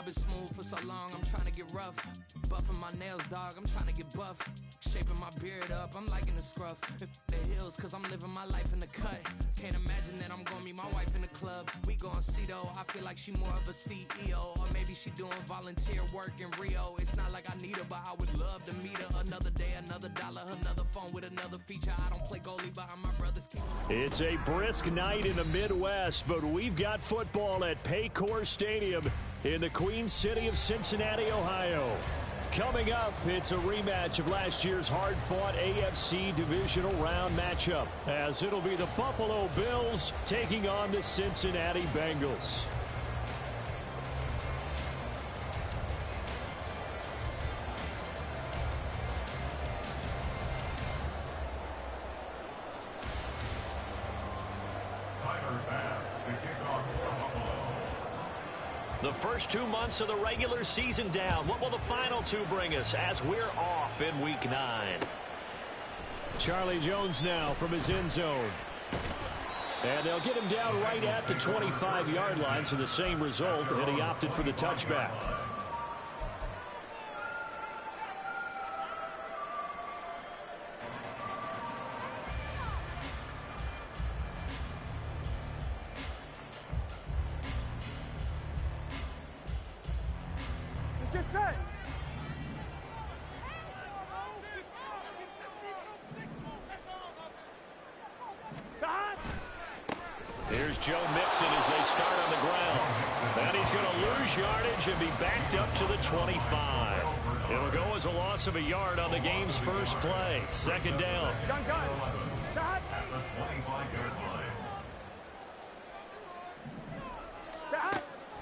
been smooth for so long, I'm trying to get rough. Buffing my nails, dog, I'm trying to get buff. Shaping my beard up, I'm liking the scruff. The hills, cause I'm living my life in the cut. Can't imagine that I'm gonna meet my wife in the club. We gon' see though, I feel like she more of a CEO. Or maybe she doing volunteer work in Rio. It's not like I need her, but I would love to meet her. Another day, another dollar, another phone with another feature. I don't play goalie, but I'm my brother's keeper. It's a brisk night in the Midwest, but we've got football at Paycor Stadium in the Queen City of Cincinnati, Ohio. Coming up, it's a rematch of last year's hard-fought AFC divisional round matchup, as it'll be the Buffalo Bills taking on the Cincinnati Bengals. The first 2 months of the regular season down. What will the final two bring us as we're off in Week 9? Charlie Jones now from his end zone. And they'll get him down right at the 25-yard line, so the same result, and he opted for the touchback. Here's Joe Mixon as they start on the ground. And he's going to lose yardage and be backed up to the 25. It'll go as a loss of a yard on the game's first play. Second down.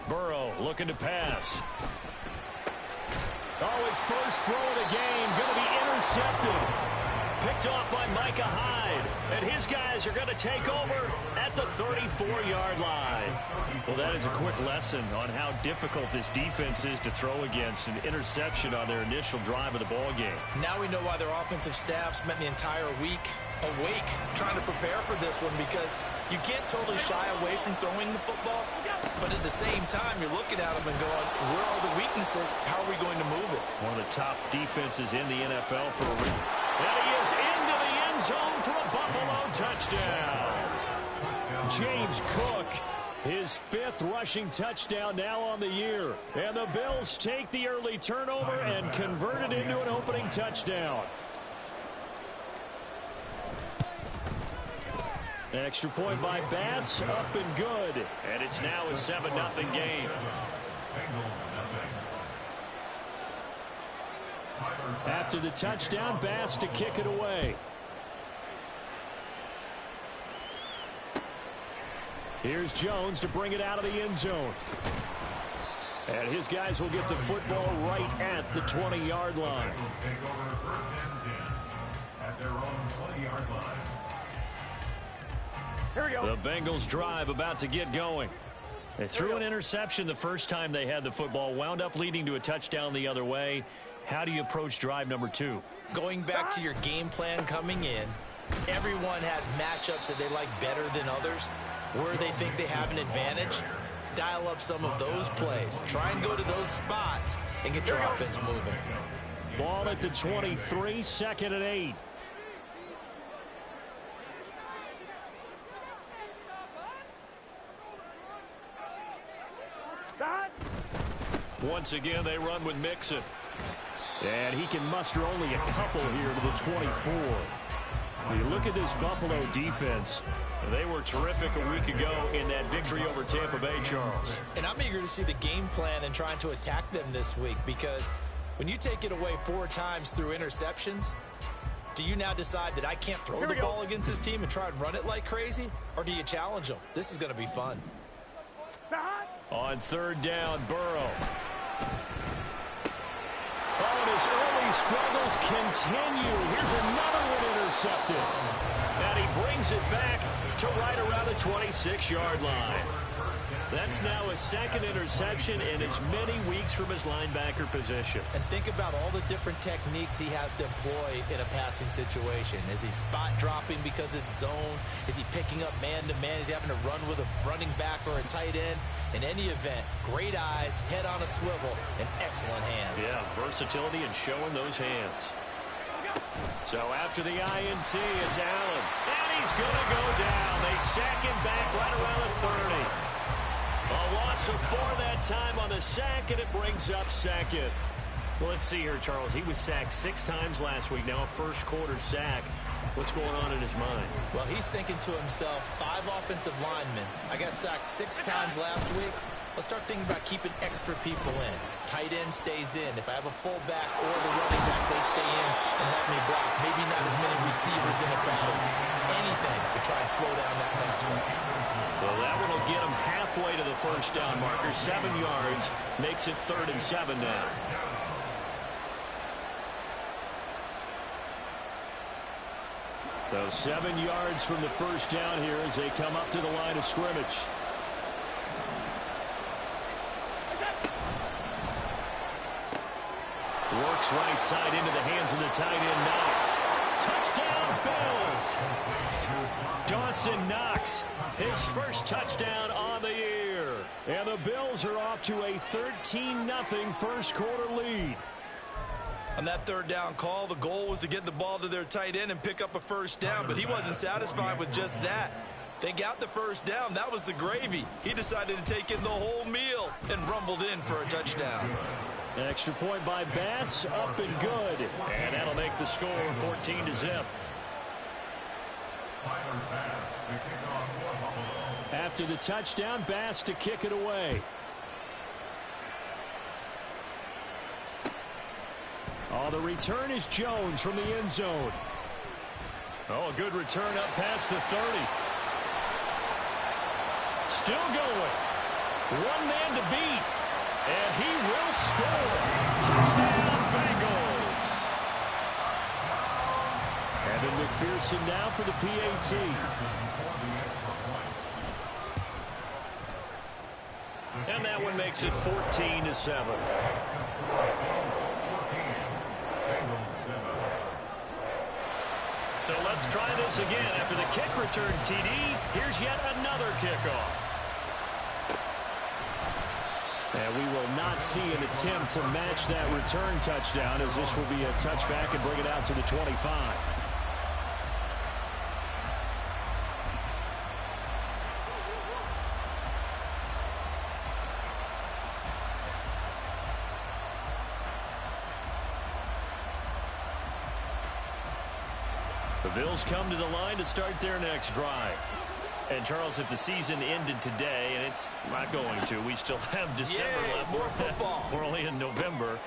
Burrow looking to pass. Oh, his first throw of the game going to be intercepted. Picked off by Micah Hyde. And his guys are going to take over at the 34-yard line. Well, that is a quick lesson on how difficult this defense is to throw against. An interception on their initial drive of the ballgame. Now we know why their offensive staff spent the entire week awake trying to prepare for this one, because you can't totally shy away from throwing the football, but at the same time you're looking at them and going, where are the weaknesses? How are we going to move it? One of the top defenses in the NFL for a reason. And he is into the end zone for a Buffalo touchdown. James Cook, his 5th rushing touchdown now on the year. And the Bills take the early turnover and convert it into an opening touchdown. Extra point by Bass, up and good. And it's now a 7-0 game. After the touchdown, Bass to kick it away. Here's Jones to bring it out of the end zone. And his guys will get the football right at the 20-yard line. At their own 20-yard line. Here we go. The Bengals drive about to get going. They threw an interception the first time they had the football, wound up leading to a touchdown the other way. How do you approach drive number 2? Going back to your game plan coming in, everyone has matchups that they like better than others, where they think they have an advantage. Dial up some of those plays. Try and go to those spots and get your offense moving. Ball at the 23, 2nd and 8. Once again, they run with Mixon. And he can muster only a couple here to the 24. You look at this Buffalo defense. They were terrific a week ago in that victory over Tampa Bay, Charles. And I'm eager to see the game plan and trying to attack them this week, because when you take it away 4 times through interceptions, do you now decide that I can't throw the ball against this team and try and run it like crazy? Or do you challenge them? This is going to be fun. On 3rd down, Burrow. Oh, and his early struggles continue. Here's another one intercepted. And he brings it back to right around the 26-yard line. That's now a second interception in as many weeks from his linebacker position. And think about all the different techniques he has to employ in a passing situation. Is he spot dropping because it's zone? Is he picking up man-to-man? Is he having to run with a running back or a tight end? In any event, great eyes, head on a swivel, and excellent hands. Yeah, versatility and showing those hands. So after the INT, it's Allen. And he's going to go down. They sack him back right around the 30. A loss of 4 that time on the sack, and it brings up second. Well, let's see here, Charles. He was sacked 6 times last week. Now a first-quarter sack. What's going on in his mind? Well, he's thinking to himself, 5 offensive linemen. I got sacked 6 times last week. Let's start thinking about keeping extra people in. Tight end stays in. If I have a fullback or the running back, they stay in and help me block. Maybe not as many receivers in a battle. Anything to try and slow down that pass rush. Well, that one will get him halfway to the first down marker. 7 yards makes it 3rd and 7 now. So 7 yards from the first down here as they come up to the line of scrimmage. Works right side into the hands of the tight end, Knox. Touchdown, Bills! Dawson Knox, his first touchdown on the year. And the Bills are off to a 13-0 first-quarter lead. On that 3rd down call, the goal was to get the ball to their tight end and pick up a first down, but he wasn't satisfied with just that. They got the first down. That was the gravy. He decided to take in the whole meal and rumbled in for a touchdown. An extra point by Bass, up and good. And that'll make the score 14-0. After the touchdown, Bass to kick it away. Oh, the return is Jones from the end zone. Oh, a good return up past the 30. Still going. One man to beat. And he will score. Touchdown, Bengals. Evan McPherson now for the PAT. And that one makes it 14-7. So let's try this again. After the kick return, TD, here's yet another kickoff. And we will not see an attempt to match that return touchdown, as this will be a touchback and bring it out to the 25. The Bills come to the line to start their next drive. And, Charles, if the season ended today, and it's not going to, we still have December left. More football. We're only in November.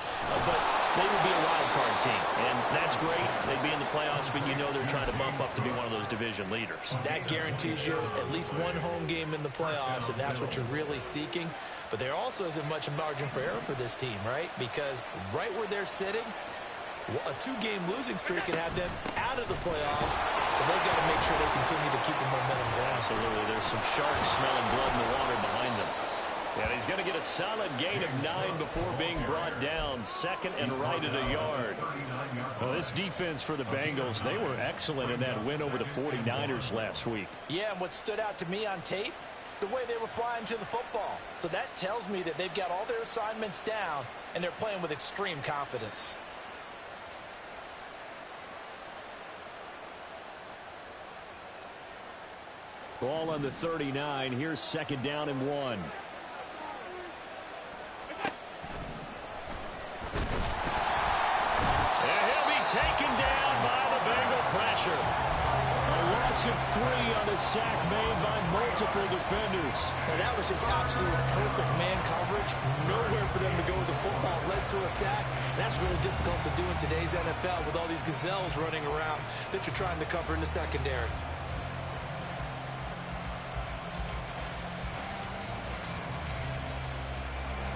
But they would be a wild card team. And that's great. They'd be in the playoffs, but you know they're trying to bump up to be one of those division leaders. That guarantees you at least one home game in the playoffs, and that's what you're really seeking. But there also isn't much margin for error for this team, right? Because right where they're sitting, a 2-game losing streak can have them out of the playoffs, so they've got to make sure they continue to keep the momentum going. Absolutely. There's some sharks smelling blood in the water behind them. And he's going to get a solid gain of 9 before being brought down. 2nd and right at a yard. Well, this defense for the Bengals, they were excellent in that win over the 49ers last week. Yeah, and what stood out to me on tape, the way they were flying to the football. So that tells me that they've got all their assignments down, and they're playing with extreme confidence. Ball on the 39. Here's 2nd down and 1. And he'll be taken down by the Bengal pressure. A loss of 3 on the sack made by multiple defenders. And that was just absolute perfect man coverage. Nowhere for them to go with the football. Led to a sack. And that's really difficult to do in today's NFL with all these gazelles running around that you're trying to cover in the secondary.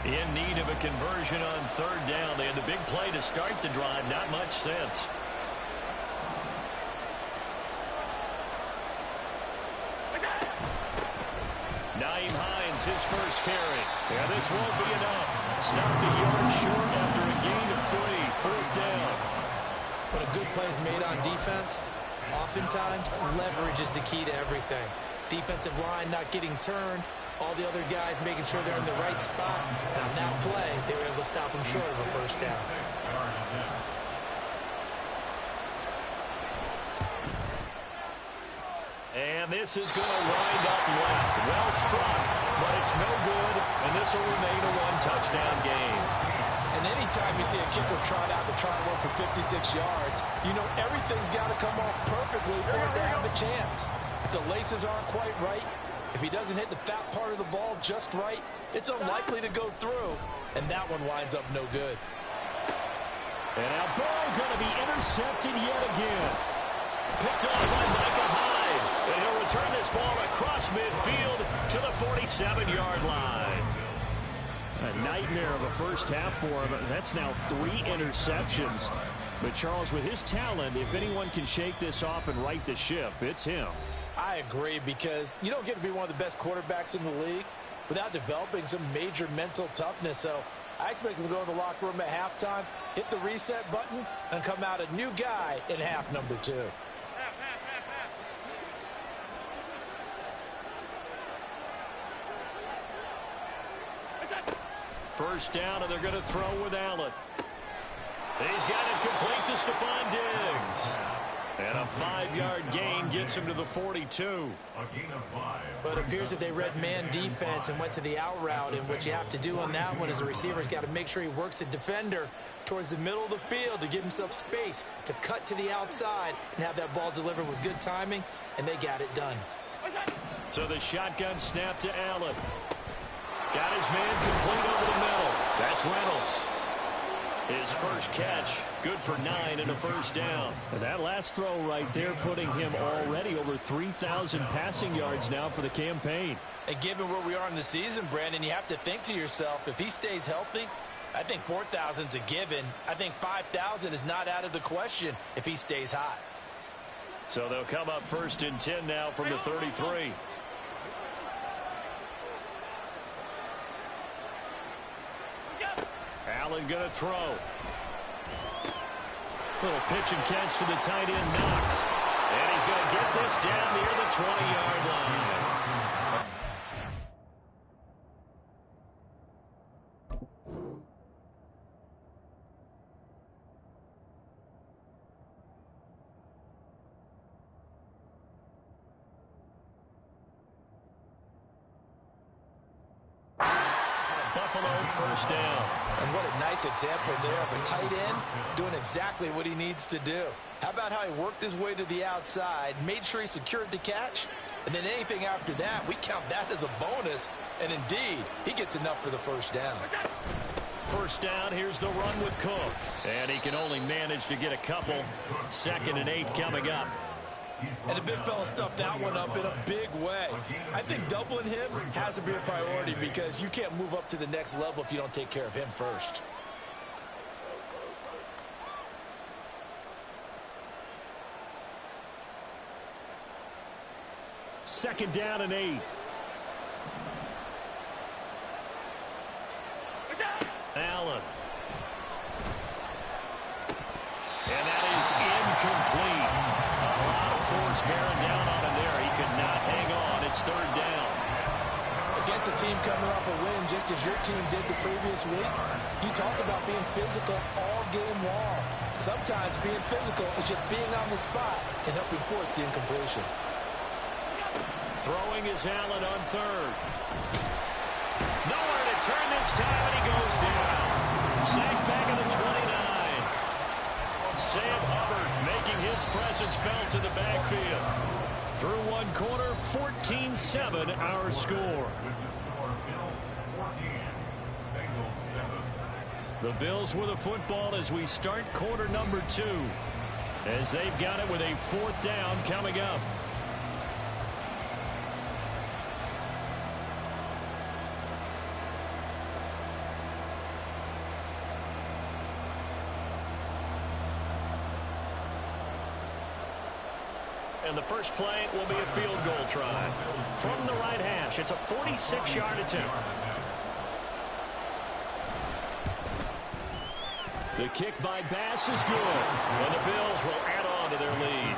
In need of a conversion on 3rd down. They had the big play to start the drive. Not much sense. Naeem Hines is his first carry. Yeah, this won't be enough. Stopped a yard short after a gain of 3. Fourth down. When a good play is made on defense, oftentimes leverage is the key to everything. Defensive line not getting turned, all the other guys making sure they're in the right spot, and on that play, they were able to stop them short of a first down. And this is going to wind up left. Well struck, but it's no good, and this will remain a one-touchdown game. And anytime you see a kicker trot out to try and work for 56 yards, you know everything's got to come off perfectly for it to have a chance. If the laces aren't quite right, if he doesn't hit the fat part of the ball just right, it's unlikely to go through, and that one winds up no good. And our ball going to be intercepted yet again. Picked off by Michael Hyde, and he'll return this ball across midfield to the 47-yard line. A nightmare of a first half for him. That's now 3 interceptions. But Charles, with his talent, if anyone can shake this off and right the ship, it's him. I agree, because you don't get to be one of the best quarterbacks in the league without developing some major mental toughness. So I expect him to go to the locker room at halftime, hit the reset button, and come out a new guy in half number 2. First down, and they're going to throw with Allen. He's got it complete to Stephon Diggs. And a 5-yard gain gets him to the 42. But it appears that they read man defense and went to the out route, and what you have to do on that one as a receiver's got to make sure he works the defender towards the middle of the field to give himself space to cut to the outside and have that ball delivered with good timing, and they got it done. So the shotgun snap to Allen. Got his man complete over the middle. That's Reynolds. His first catch, good for 9 and a first down. And that last throw right there putting him already over 3,000 passing yards now for the campaign. And given where we are in the season, Brandon, you have to think to yourself, if he stays healthy, I think 4,000's a given. I think 5,000 is not out of the question if he stays hot. So they'll come up 1st and 10 now from the 33. Allen going to throw. Little pitch and catch to the tight end, Knox. And he's going to get this down near the 20-yard line. First down. And what a nice example there of a tight end doing exactly what he needs to do. How about how he worked his way to the outside, made sure he secured the catch, and then anything after that, we count that as a bonus. And indeed, he gets enough for the first down. First down, here's the run with Cook. And he can only manage to get a couple. 2nd and 8 coming up. And the big fella stuffed that one up in a big way. I think doubling him has to be a priority, because you can't move up to the next level if you don't take care of him first. Second down and 8. Allen. And that is incomplete. A lot of force bearing down on him there. He could not hang on. It's 3rd down. Against a team coming off a win just as your team did the previous week, you talk about being physical all game long. Sometimes being physical is just being on the spot and helping force the incompletion. Throwing is Allen on 3rd. Nowhere to turn this time, and he goes down. Sacked back at the 29. Sam Hubbard making his presence felt to the backfield. Through one quarter, 14-7 our score. The Bills with a football as we start quarter number 2. As they've got it with a 4th down coming up. and the first play will be a field goal try. From the right hash, it's a 46-yard attempt. The kick by Bass is good, and the Bills will add on to their lead.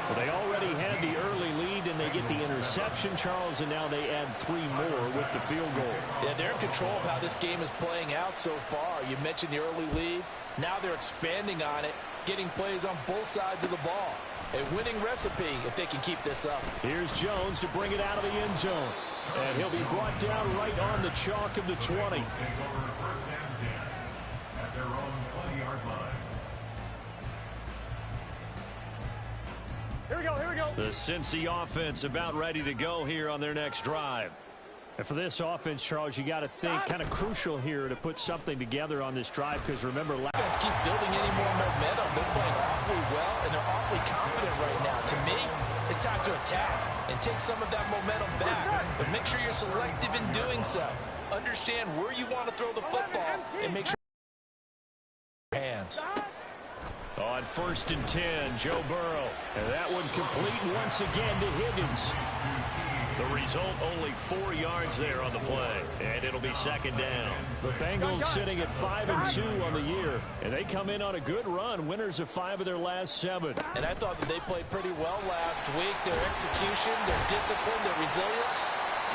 Well, they already had the early lead, and they get the interception, Charles, and now they add 3 more with the field goal. Yeah, they're in control of how this game is playing out so far. You mentioned the early lead. Now they're expanding on it, getting plays on both sides of the ball. A winning recipe if they can keep this up. Here's Jones to bring it out of the end zone. And he'll be brought down right on the chalk of the 20. Here we go. The Cincy offense about ready to go here on their next drive. And for this offense, Charles, you got to think kind of crucial here to put something together on this drive, because remember, Let's keep building any more momentum. They're playing awfully well, and they're awfully confident right now. To me, it's time to attack and take some of that momentum back, but make sure you're selective in doing so. Understand where you want to throw the football and make sure hands. On 1st and 10, Joe Burrow. And that one complete once again to Higgins. The result, only 4 yards there on the play. And it'll be 2nd down. The Bengals sitting at 5-2 on the year. And they come in on a good run. Winners of 5 of their last 7. And I thought that they played pretty well last week. Their execution, their discipline, their resilience,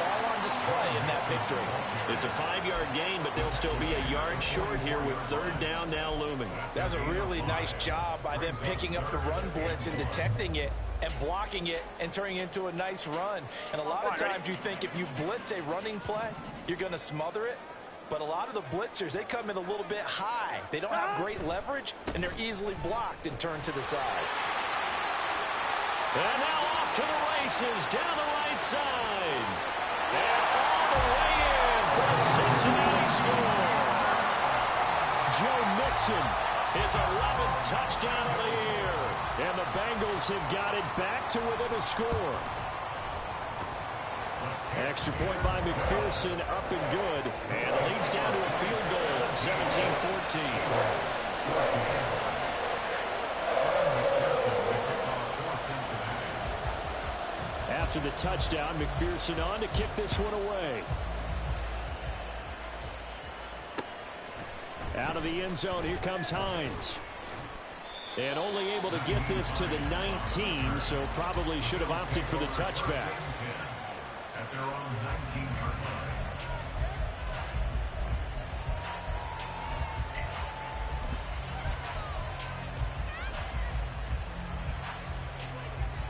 all on display in that victory. It's a 5-yard gain, but they'll still be a yard short here with 3rd down now looming. That was a really nice job by them picking up the run blitz and detecting it and blocking it and turning it into a nice run. And a lot of times you think if you blitz a running play, you're going to smother it. But a lot of the blitzers, they come in a little bit high. They don't have great leverage, and they're easily blocked and turned to the side. And now off to the races down the right side. And all the way in for a Cincinnati score. Joe Mixon, his 11th touchdown of the year. And the Bengals have got it back to within a score. Extra point by McPherson, up and good. And it leads down to a field goal at 17-14. After the touchdown, McPherson on to kick this one away. Out of the end zone, here comes Hines. And only able to get this to the 19, so probably should have opted for the touchback. At their own 19-yard line.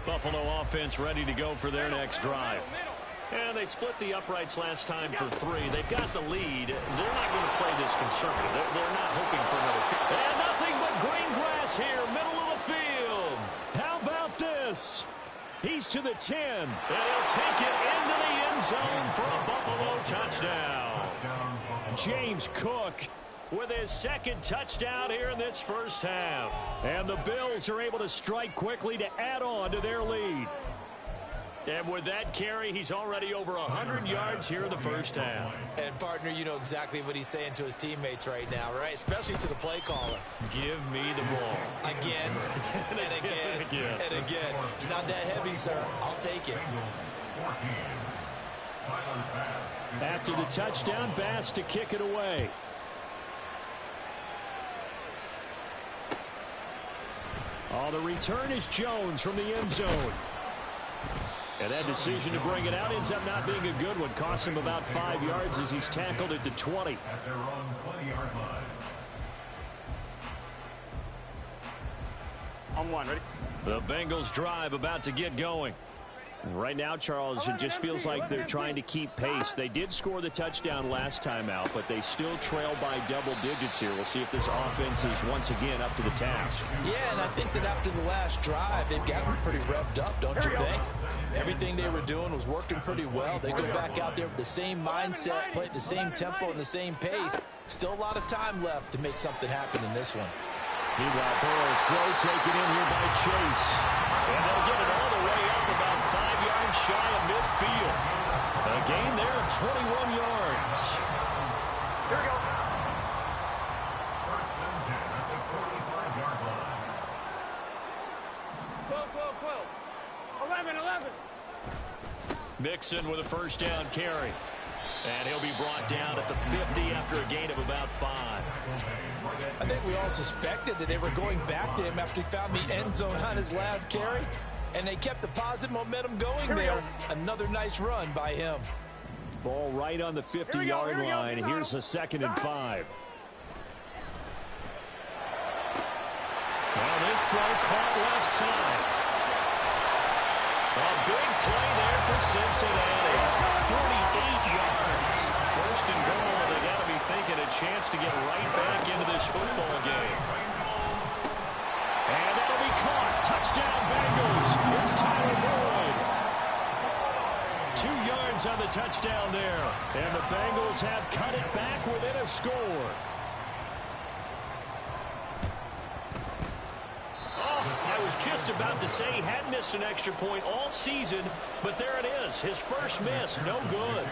Buffalo offense ready to go for their next drive. And they split the uprights last time for 3. They've got the lead. They're not going to play this conservative. They're not hoping for another field. And nothing but green grass here, middle of the field. How about this? He's to the 10, and he'll take it into the end zone for a Buffalo touchdown. James Cook with his 2nd touchdown here in this first half. And the Bills are able to strike quickly to add on to their lead. And with that carry, he's already over 100 yards here in the first half. And, partner, you know exactly what he's saying to his teammates right now, right? Especially to the play caller. Give me the ball. Again, and again, and again. It's not that heavy, sir. I'll take it. After the touchdown, Bass to kick it away. Oh, the return is Jones from the end zone. And that decision to bring it out ends up not being a good one. Cost him about 5 yards as he's tackled at the 20. At their own 20-yard line. On 1, ready? The Bengals drive about to get going. Right now, Charles, it just feels like they're trying to keep pace. They did score the touchdown last time out, but they still trail by double digits here. We'll see if this offense is once again up to the task. Yeah, and I think that after the last drive, they've gotten pretty revved up, don't you think? Everything they were doing was working pretty well. They go back out there with the same mindset, play at the same tempo and the same pace. Still a lot of time left to make something happen in this one. Meanwhile, Burrow's throw taken in here by Chase. And they'll get it all the way up about 5 yards shy of midfield. A gain there of 21 yards. Here we go. First and 10 at the 45-yard line. 12. Mixon with a first down carry. And he'll be brought down at the 50 after a gain of about 5. I think we all suspected that they were going back to him after he found the end zone on his last carry. And they kept the positive momentum going there. Another nice run by him. Ball right on the 50-yard line. Here's a 2nd and 5. Well, this throw caught left side. A big play there for Cincinnati. 48 yards. First and goal. They got to be thinking a chance to get right back into this football game. And that'll be caught. Touchdown Bengals. It's Tyler Boyd. 2 yards on the touchdown there. And the Bengals have cut it back within a score. I was just about to say he hadn't missed an extra point all season, but there it is. His first miss, no good.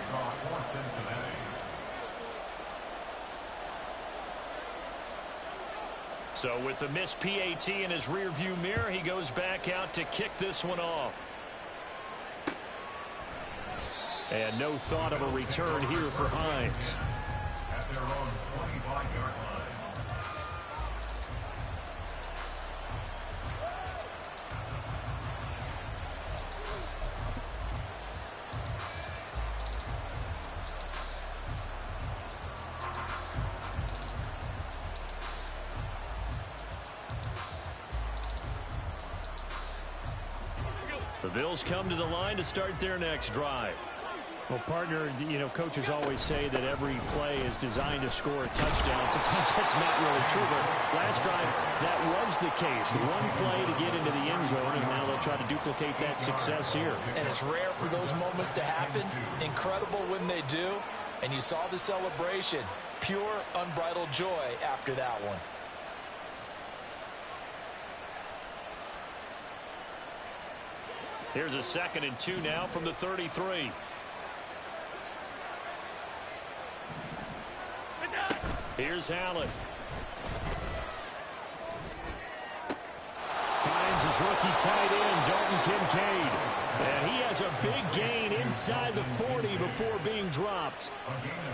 So with the missed PAT in his rearview mirror, he goes back out to kick this one off. And no thought of a return here for Hines. At their own 25-yard line. The Bills come to the line to start their next drive. Well, partner, coaches always say that every play is designed to score a touchdown. Sometimes that's not really true, but last drive, that was the case. One play to get into the end zone, and now they'll try to duplicate that success here. And it's rare for those moments to happen. Incredible when they do. And you saw the celebration. Pure, unbridled joy after that one. Here's a 2nd and 2 now from the 33. Here's Allen. Finds his rookie tight end, Dalton Kincaid. And he has a big gain inside the 40 before being dropped.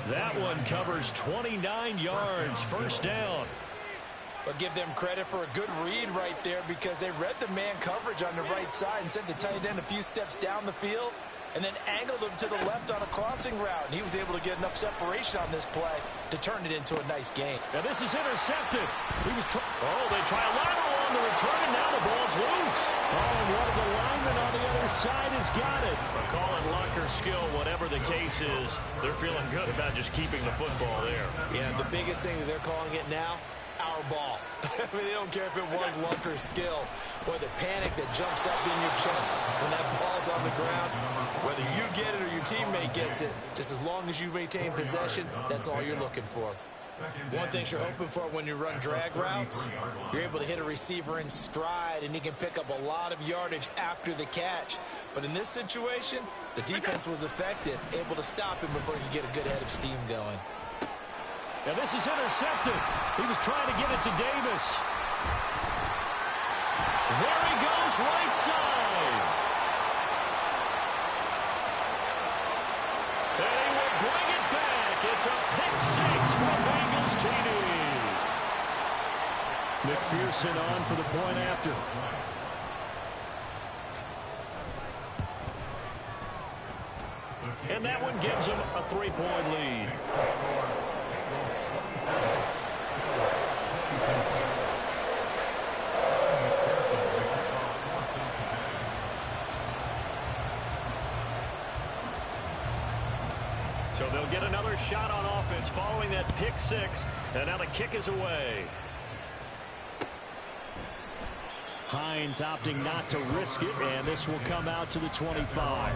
That one covers 29 yards, first down. But give them credit for a good read right there because they read the man coverage on the right side and sent the tight end a few steps down the field and then angled him to the left on a crossing route. And he was able to get enough separation on this play to turn it into a nice gain. Now this is intercepted. They try a lateral on the return, and now the ball's loose. Oh, and one of the linemen on the other side has got it. But call it luck or skill, whatever the case is, they're feeling good about just keeping the football there. Yeah, the biggest thing that they're calling it now, our ball. I mean, they don't care if it was luck or skill. Boy, the panic that jumps up in your chest when that ball's on the ground, whether you get it or your teammate gets it, just as long as you maintain possession, that's all you're looking for. One thing you're hoping for when you run drag routes, you're able to hit a receiver in stride, and he can pick up a lot of yardage after the catch. But in this situation, the defense was effective, able to stop him before he could get a good head of steam going. Now this is intercepted. He was trying to get it to Davis. There he goes, right side. And he will bring it back. It's a pick six for Bengals TD. McPherson on for the point after. And that one gives him a 3-point lead. So they'll get another shot on offense following that pick six, and now the kick is away. Hines opting not to risk it, and this will come out to the 25.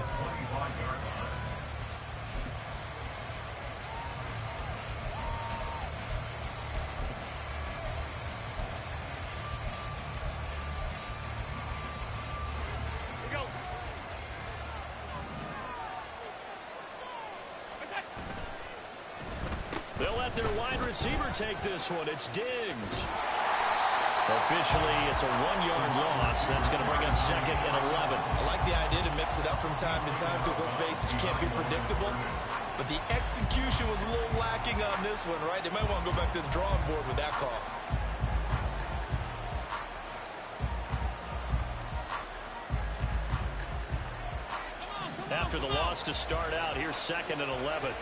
They'll let their wide receiver take this one. It's Diggs. Officially, it's a 1-yard loss. That's going to bring up 2nd and 11. I like the idea to mix it up from time to time because, let's face it, you can't be predictable. But the execution was a little lacking on this one, right? They might want to go back to the drawing board with that call. After the loss to start out, here's 2nd and 11.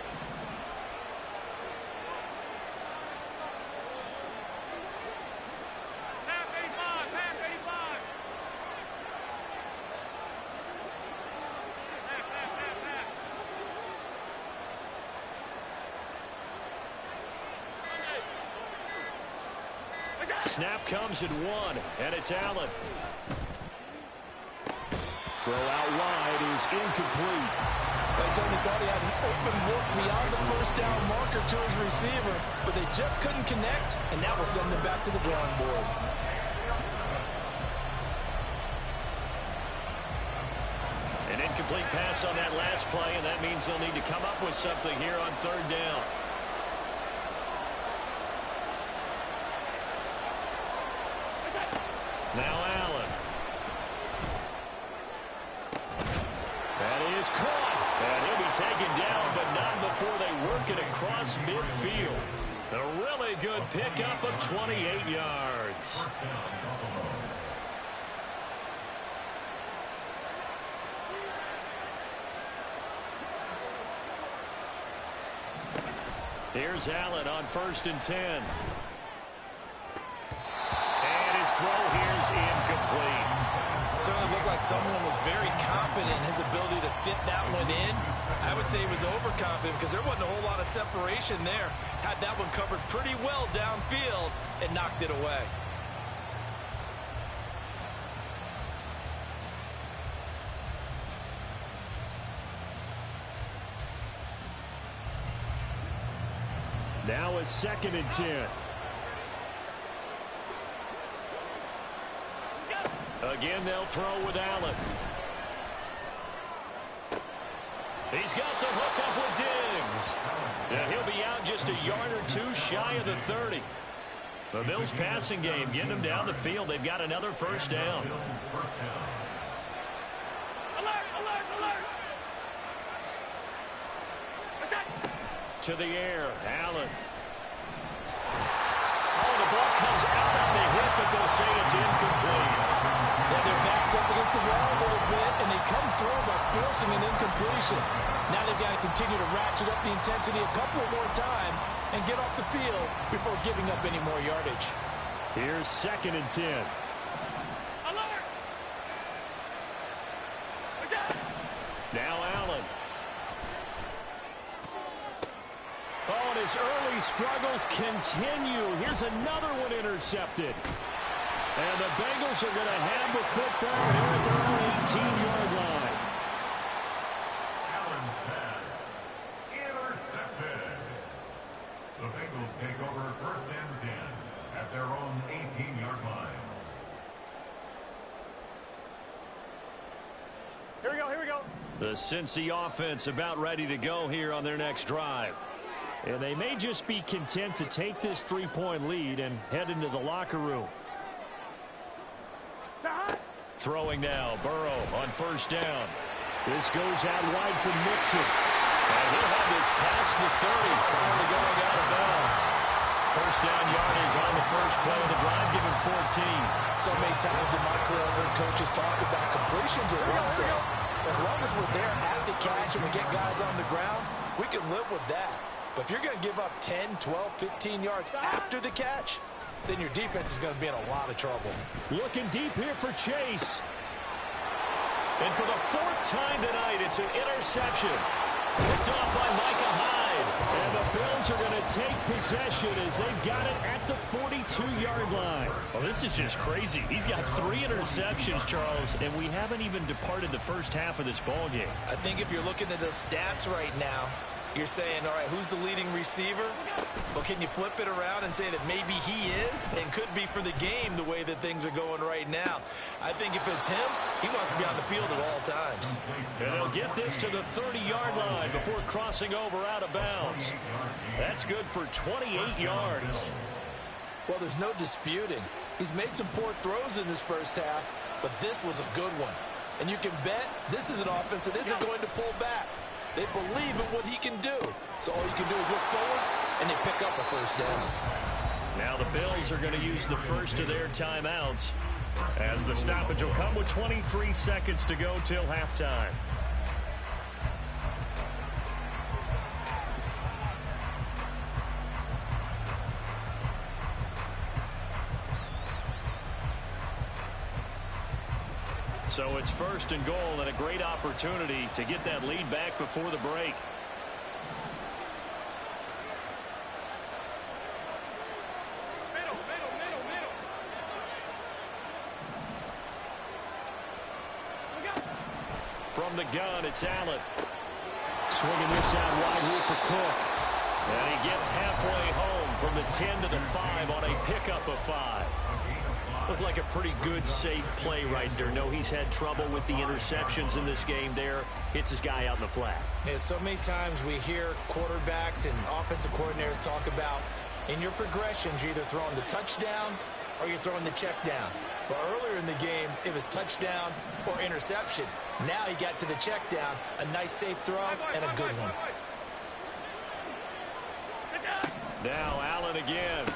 Snap comes at 1, and it's Allen. Throw out wide is incomplete. They certainly thought he had an open look beyond the first down marker to his receiver, but they just couldn't connect, and that will send them back to the drawing board. An incomplete pass on that last play, and that means they'll need to come up with something here on 3rd down. Now Allen. That is caught. And he'll be taken down, but not before they work it across midfield. A really good pickup of 28 yards. Here's Allen on 1st and 10. His throw here is incomplete. Certainly looked like someone was very confident in his ability to fit that one in. I would say he was overconfident because there wasn't a whole lot of separation there. Had that one covered pretty well downfield and knocked it away. Now it's 2nd and 10. Again, they'll throw with Allen. He's got the hook up with Diggs. And he'll be out just a yard or 2 shy of the 30. The Bills passing game getting them down the field. They've got another 1st down. Alert, alert, alert. To the air, Allen. Oh, the ball comes out on the hit, but they'll say it's incomplete. Yeah, their backs up against the wall a little bit, and they come through by forcing an incompletion. Now they've got to continue to ratchet up the intensity a couple more times and get off the field before giving up any more yardage. Here's 2nd and 10. Alert. Now Allen. Oh, and his early struggles continue. Here's another one intercepted. And the Bengals are going to have the football here at their own 18-yard line. Allen's pass intercepted. The Bengals take over 1st and 10 at their own 18-yard line. Here we go, here we go. The Cincy offense about ready to go here on their next drive. And they may just be content to take this 3-point lead and head into the locker room. Throwing now, Burrow on 1st down. This goes out wide for Mixon. And he'll have this past the 30 prior to going out of bounds. 1st down yardage on the first play of the drive, given 14. So many times in my career, I've heard coaches talk about completions are one thing. As long as we're there at the catch and we get guys on the ground, we can live with that. But if you're going to give up 10, 12, 15 yards after the catch, then your defense is going to be in a lot of trouble. Looking deep here for Chase. And for the 4th time tonight, it's an interception. Picked off by Micah Hyde. And the Bills are going to take possession as they've got it at the 42-yard line. Well, this is just crazy. He's got 3 interceptions, Charles, and we haven't even departed the first half of this ballgame. I think if you're looking at the stats right now, you're saying, all right, who's the leading receiver? Well, can you flip it around and say that maybe he is and could be for the game the way that things are going right now? I think if it's him, he wants to be on the field at all times. And they'll get this to the 30-yard line before crossing over out of bounds. That's good for 28 yards. Well, there's no disputing. He's made some poor throws in this first half, but this was a good one. And you can bet this is an offense that isn't going to pull back. They believe in what he can do. So all you can do is look forward, and they pick up a first down. Now the Bills are going to use the first of their timeouts, as the stoppage will come with 23 seconds to go till halftime. So it's first and goal, and a great opportunity to get that lead back before the break. From the gun, it's Allen. Swinging this out wide here for Cook. And he gets halfway home from the 10 to the 5 on a pickup of 5. Looked like a pretty good, safe play right there. No, he's had trouble with the interceptions in this game there. Hits his guy out in the flat. Yeah, so many times we hear quarterbacks and offensive coordinators talk about in your progressions, you're either throwing the touchdown or you're throwing the check down. But earlier in the game, it was touchdown or interception. Now he got to the check down, a nice safe throw, and a good one. Now Allen again.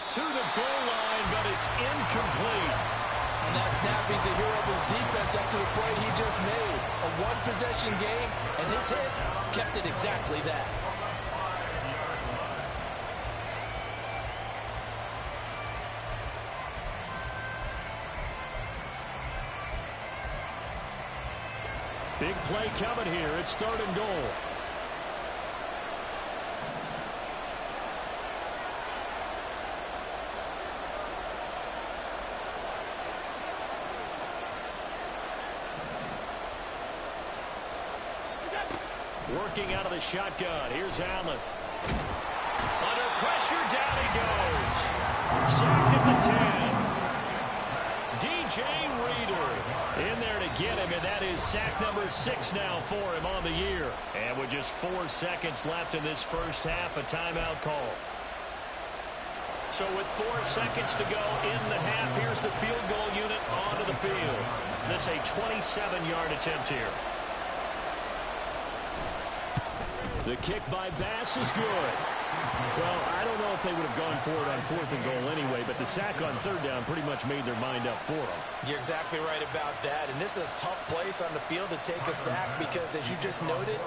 To the goal line, but it's incomplete. On that snap, he's a hero of his defense after the play he just made. A one-possession game, and his hit kept it exactly that. Big play coming here. It's third and goal. Working out of the shotgun. Here's Allen. Under pressure, down he goes. Sacked at the 10. DJ Reader in there to get him, and that is sack number 6 now for him on the year. And with just 4 seconds left in this first half, a timeout call. So with 4 seconds to go in the half, here's the field goal unit onto the field. This a 27-yard attempt here. The kick by Bass is good. Well, I don't know if they would have gone for it on 4th and goal anyway, but the sack on 3rd down pretty much made their mind up for them. You're exactly right about that, and this is a tough place on the field to take a sack because, as you just noted,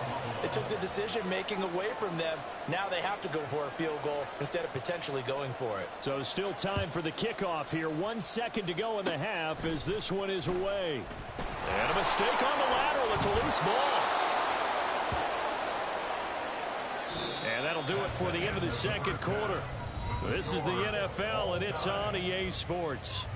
it took the decision-making away from them. Now they have to go for a field goal instead of potentially going for it. So still time for the kickoff here. 1 second to go in the half as this one is away. And a mistake on the lateral. It's a loose ball. And that'll do it for the end of the second quarter. This is the NFL, and it's on EA Sports.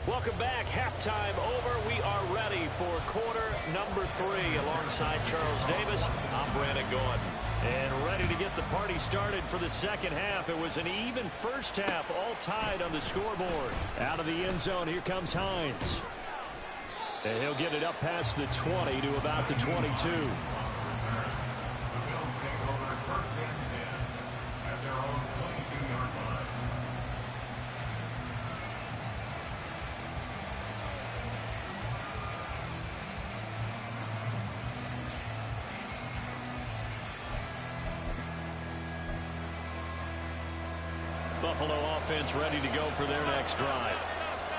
Welcome back. Halftime over. We are ready for quarter number 3. Alongside Charles Davis, I'm Brandon Gordon. And ready to get the party started for the second half. It was an even first half, all tied on the scoreboard. Out of the end zone, here comes Hines. And he'll get it up past the 20 to about the 22. Buffalo offense ready to go for their next drive.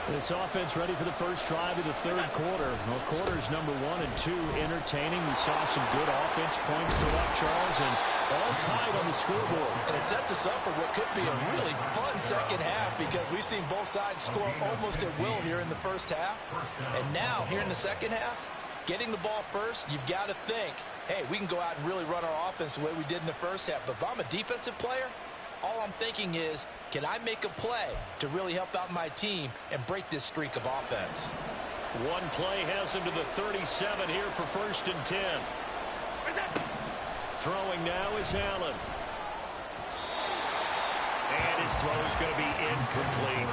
This offense ready for the first drive of the third quarter. Well, quarters number 1 and 2 entertaining. We saw some good offense points put up, Charles, and all tied on the scoreboard. And it sets us up for what could be a really fun second half because we've seen both sides score almost at will here in the first half. And now, here in the second half, getting the ball first, you've got to think, hey, we can go out and really run our offense the way we did in the first half. But if I'm a defensive player, all I'm thinking is, can I make a play to really help out my team and break this streak of offense? One play has him to the 37 here for 1st and 10. Throwing now is Allen. And his throw is going to be incomplete.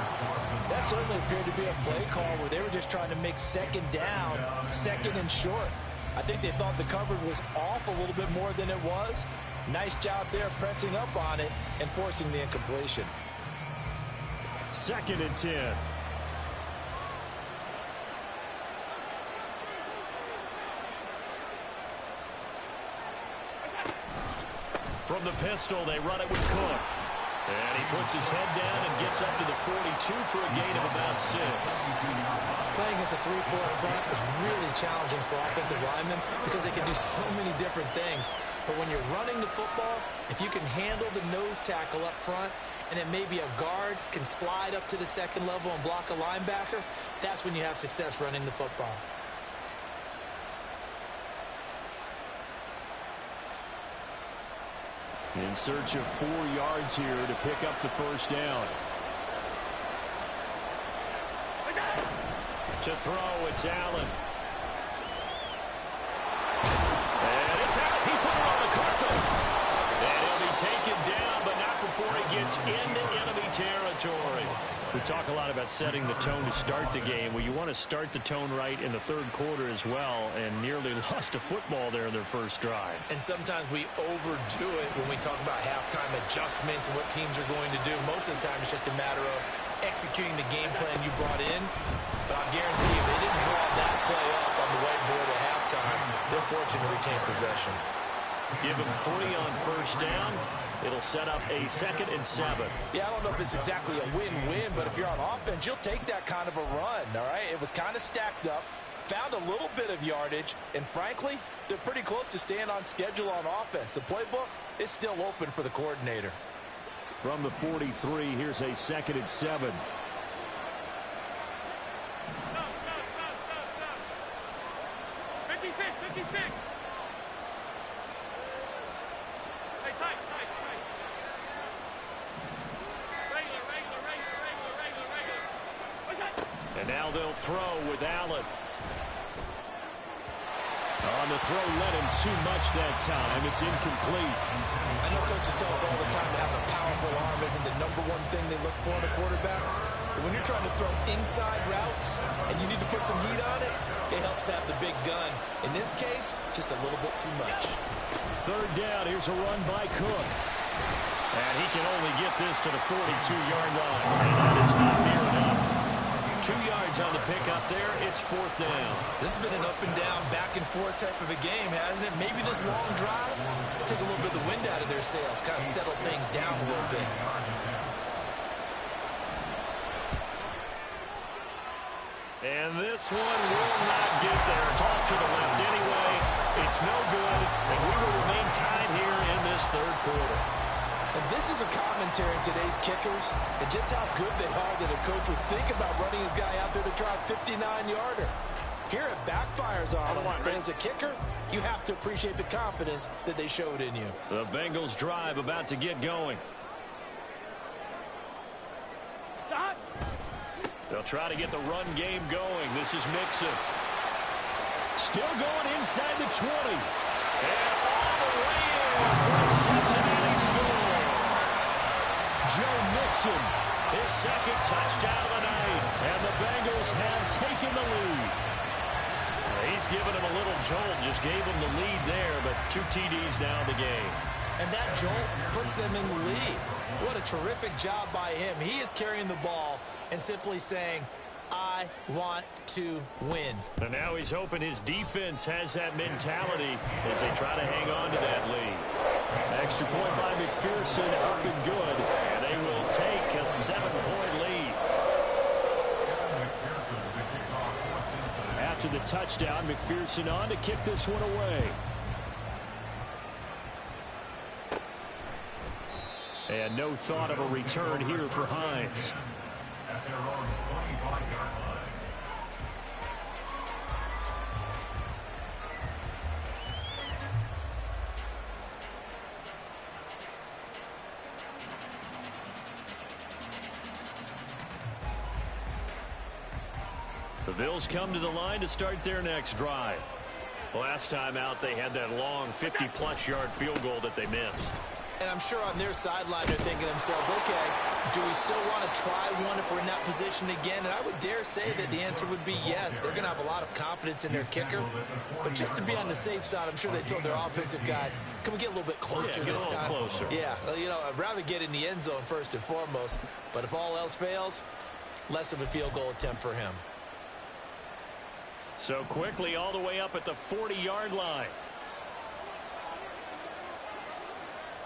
That certainly appeared to be a play call where they were just trying to make second down, second and short. I think they thought the coverage was off a little bit more than it was. Nice job there pressing up on it and forcing the incompletion. 2nd and 10. From the pistol, they run it with Cook. And he puts his head down and gets up to the 42 for a gain of about 6. Playing against a 3-4 front is really challenging for offensive linemen because they can do so many different things. But when you're running the football, if you can handle the nose tackle up front, and then maybe a guard can slide up to the second level and block a linebacker, that's when you have success running the football. In search of 4 yards here to pick up the first down. To throw, it's Allen. And it's out. He put it on the carpet. And he'll be taken down, but not before he gets into enemy territory. We talk a lot about setting the tone to start the game. Well, you want to start the tone right in the 3rd quarter as well, and nearly lost a football there in their first drive. And sometimes we overdo it when we talk about halftime adjustments and what teams are going to do. Most of the time, it's just a matter of executing the game plan you brought in. But I guarantee you, they didn't draw that play up on the whiteboard at halftime. They're fortunate to retain possession. Give him 3 on first down. It'll set up a 2nd and 7. Yeah, I don't know if it's exactly a win-win, but if you're on offense, you'll take that kind of a run, all right? It was kind of stacked up, found a little bit of yardage, and frankly, they're pretty close to staying on schedule on offense. The playbook is still open for the coordinator. From the 43, here's a 2nd and 7. Stop. 56. Hey, tight. Regular. What's that? And now they'll throw with Allen. On the throw, let him too much that time. It's incomplete. I know coaches tell us all the time that having a powerful arm isn't the #1 thing they look for in a quarterback. But when you're trying to throw inside routes and you need to put some heat on it, it helps have the big gun. In this case, just a little bit too much. 3rd down. Here's a run by Cook. And he can only get this to the 42-yard line. And that is not near enough. 2 yards on the pickup there. It's 4th down. This has been an up-and-down, back-and-forth type of a game, hasn't it? Maybe this long drive will take a little bit of the wind out of their sails, kind of settle things down a little bit. And this one will not get there. It's off to the left anyway. It's no good, and we will remain tied here in this 3rd quarter. And this is a commentary on today's kickers and just how good they are that a coach would think about running his guy out there to try a 59-yarder. Here it backfires on him, but as a kicker, you have to appreciate the confidence that they showed in you. The Bengals drive about to get going. Stop. They'll try to get the run game going. This is Mixon. Still going inside the 20. And all the way in for a Cincinnati score. Joe Mixon, his 2nd touchdown of the night. And the Bengals have taken the lead. He's given him a little jolt, just gave him the lead there, but 2 TDs now in the game. And that jolt puts them in the lead. What a terrific job by him. He is carrying the ball and simply saying, I want to win. And now he's hoping his defense has that mentality as they try to hang on to that lead. Extra point by McPherson, up and good. And they will take a 7-point lead. After the touchdown, McPherson on to kick this one away. And no thought of a return here for Hines. At their own 25-yard line. The Bills come to the line to start their next drive. Last time out, they had that long 50-plus yard field goal that they missed. And I'm sure on their sideline they're thinking to themselves, okay, do we still want to try one if we're in that position again? And I would dare say that the answer would be yes. They're going to have a lot of confidence in their kicker. But just to be on the safe side, I'm sure they told their offensive guys, can we get a little bit closer this time? Closer. Yeah, you know, I'd rather get in the end zone first and foremost. But if all else fails, less of a field goal attempt for him. So quickly all the way up at the 40-yard line.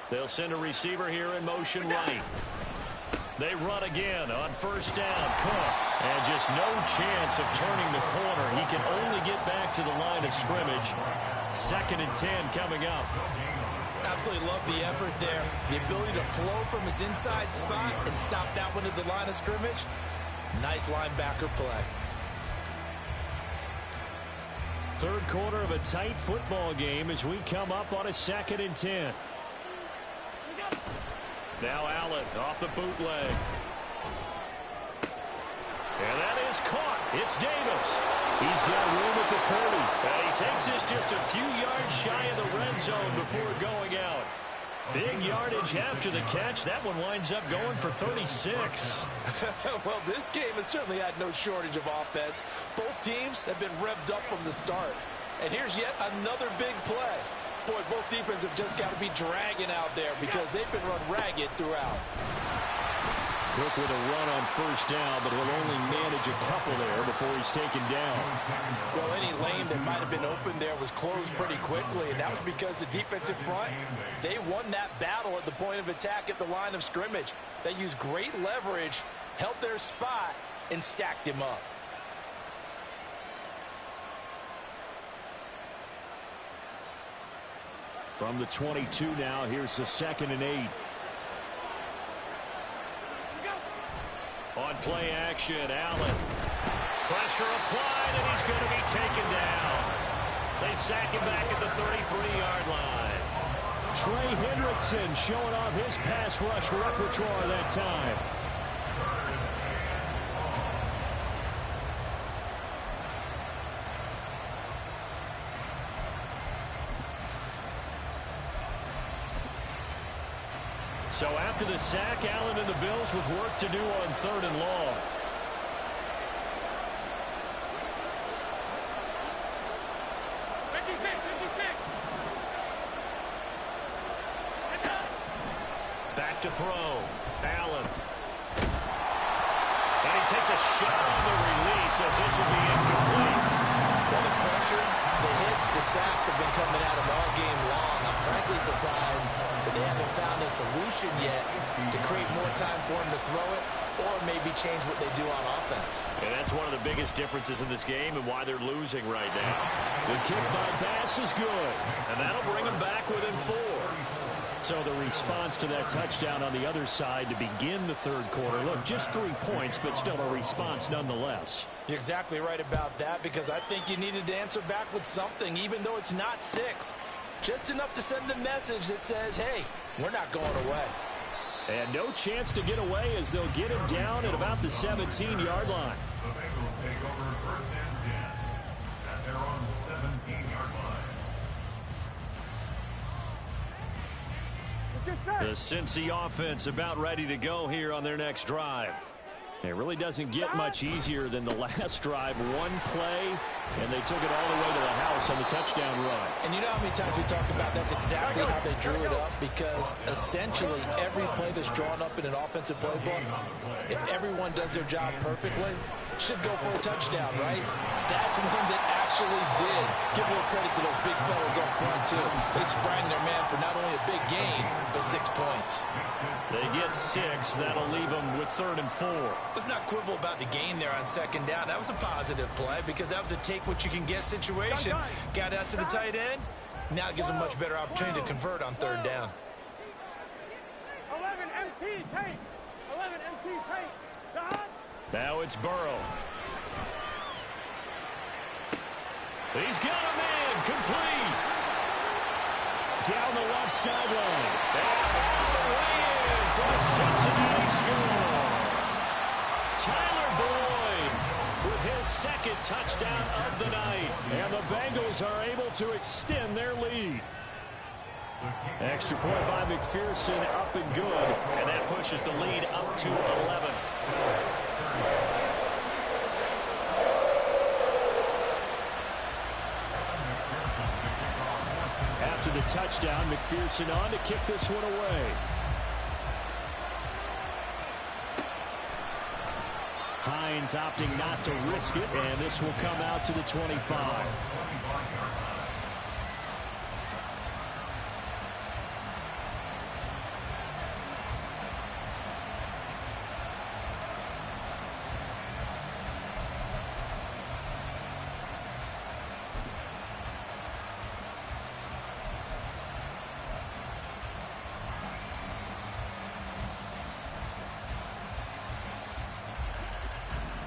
They'll send a receiver here in motion right. They run again on first down. Cook. And just no chance of turning the corner. He can only get back to the line of scrimmage. 2nd and 10 coming up. Absolutely love the effort there. The ability to flow from his inside spot and stop that one at the line of scrimmage. Nice linebacker play. Third quarter of a tight football game as we come up on a 2nd and 10. Now Allen off the bootleg. And that is caught. It's Davis. He's got room at the 30. And he takes this just a few yards shy of the red zone before going out. Big yardage after the catch. That one winds up going for 36. Well, this game has certainly had no shortage of offense. Both teams have been revved up from the start. And here's yet another big play. Boy, both defenses have just got to be dragging out there because they've been run ragged throughout. Cook with a run on first down, but he'll only manage a couple there before he's taken down. Well, any lane that might have been open there was closed pretty quickly, and that was because the defensive front, they won that battle at the point of attack at the line of scrimmage. They used great leverage, held their spot, and stacked him up. From the 22 now, here's the 2nd and 8. On play action, Allen. Pressure applied, and he's going to be taken down. They sack him back at the 33-yard line. Trey Hendrickson showing off his pass rush repertoire that time. So after the sack, Allen and the Bills with work to do on 3rd and long. Back to throw. Allen. And he takes a shot on the release as this will be incomplete. Well, the pressure, the hits, the sacks have been coming at him all game long. I'm frankly surprised that they haven't found a solution yet to create more time for him to throw it or maybe change what they do on offense. And that's one of the biggest differences in this game and why they're losing right now. The kick by pass is good, and that'll bring them back within 4. So the response to that touchdown on the other side to begin the third quarter. Look, just 3 points, but still a response nonetheless. You're exactly right about that because I think you needed to answer back with something, even though it's not 6. Just enough to send the message that says, hey, we're not going away. And no chance to get away as they'll get him down at about the 17-yard line. The Bengals take over 1st and 10 at their own 17-yard line. The Cincy offense about ready to go here on their next drive. It really doesn't get much easier than the last drive. One play, and they took it all the way to the house on the touchdown run. And you know how many times we talked about that's exactly how they drew it up, because essentially every play that's drawn up in an offensive playbook, if everyone does their job perfectly, should go for a touchdown, right? That's one that actually did. Give a little credit to those big fellas up front, too. They sprang their man for not only a big gain, but 6 points. They get 6. That'll leave them with 3rd and 4. Let's not quibble about the gain there on 2nd down. That was a positive play because that was a take-what-you-can-get situation. Got out to the tight end. Now it gives them much better opportunity to convert on 3rd down. 11 MT, take. 11 MT, take. Now it's Burrow. He's got a man complete. Down the left sideline. And all the way in for a Cincinnati score. Tyler Boyd with his second touchdown of the night. And the Bengals are able to extend their lead. Extra point by McPherson, up and good. And that pushes the lead up to 11. After the touchdown, McPherson on to kick this one away. Hines opting not to risk it, and this will come out to the 25.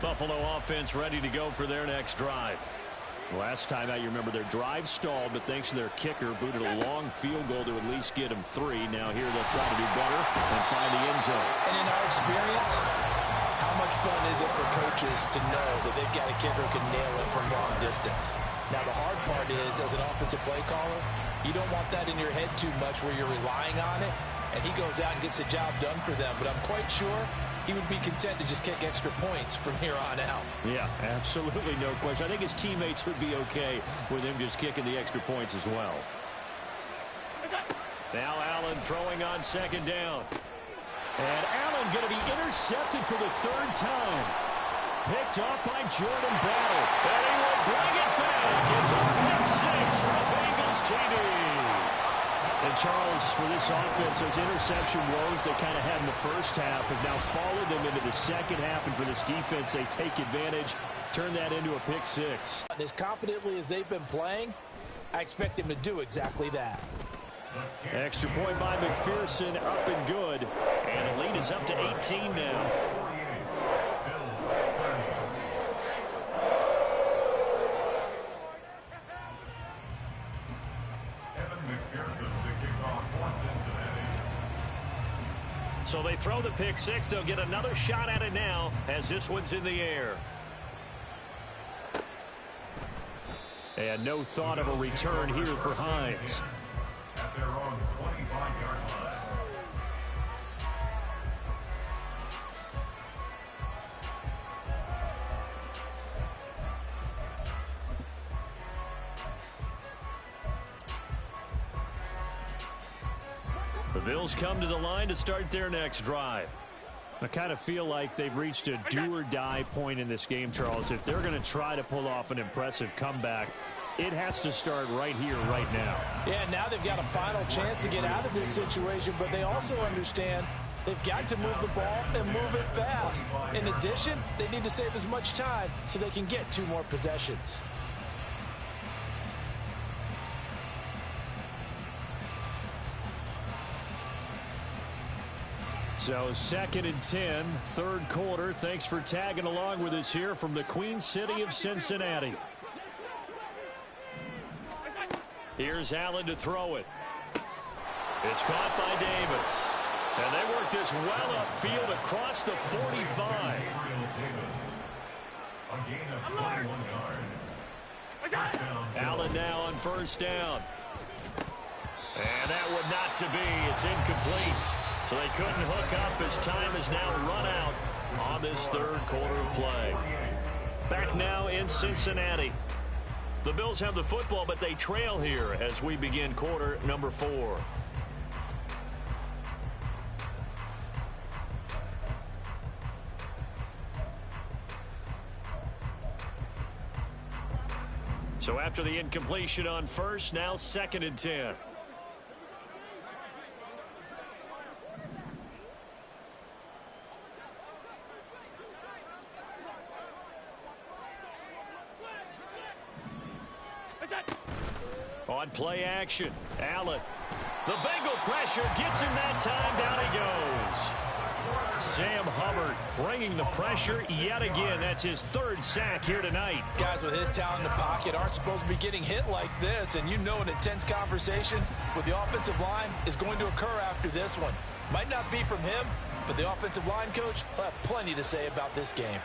Buffalo offense ready to go for their next drive. Last time out, you remember their drive stalled, but thanks to their kicker, booted a long field goal to at least get them 3. Now here they'll try to do better and find the end zone. And in our experience, how much fun is it for coaches to know that they've got a kicker who can nail it from long distance? Now the hard part is, as an offensive play caller, you don't want that in your head too much where you're relying on it, and he goes out and gets the job done for them. But I'm quite sure he would be content to just kick extra points from here on out. Yeah, absolutely no question. I think his teammates would be okay with him just kicking the extra points as well. Now Allen throwing on second down. And Allen going to be intercepted for the 3rd time. Picked off by Jordan Battle. And he will bring it back. It's a pick 6 for the Bengals TD. And Charles, for this offense, those interception woes they kind of had in the first half have now followed them into the second half. And for this defense, they take advantage, turn that into a pick 6. As confidently as they've been playing, I expect them to do exactly that. Extra point by McPherson, up and good. And the lead is up to 18 now. So they throw the pick 6. They'll get another shot at it now as this one's in the air. And no thought of a return here for Hines. At their own 25-yard line. The Bills come to the line to start their next drive. I kind of feel like they've reached a do-or-die point in this game, Charles. If they're going to try to pull off an impressive comeback, it has to start right here, right now. Yeah, now they've got a final chance to get out of this situation, but they also understand they've got to move the ball and move it fast. In addition, they need to save as much time so they can get 2 more possessions. So 2nd and 10, 3rd quarter. Thanks for tagging along with us here from the Queen City of Cincinnati. Here's Allen to throw it. It's caught by Davis. And they work this well upfield across the 45. A gain of 21 yards. Allen now on 1st down. And that would not to be. It's incomplete. So they couldn't hook up as time has now run out on this 3rd quarter of play. Back now in Cincinnati. The Bills have the football, but they trail here as we begin quarter number 4. So after the incompletion on 1st, now 2nd and 10. On play action, Allen. The Bengal pressure gets him that time. Down he goes. Sam Hubbard bringing the pressure yet again. That's his 3rd sack here tonight. Guys with his talent in the pocket aren't supposed to be getting hit like this, and you know an intense conversation with the offensive line is going to occur after this one. Might not be from him, but the offensive line coach will have plenty to say about this game.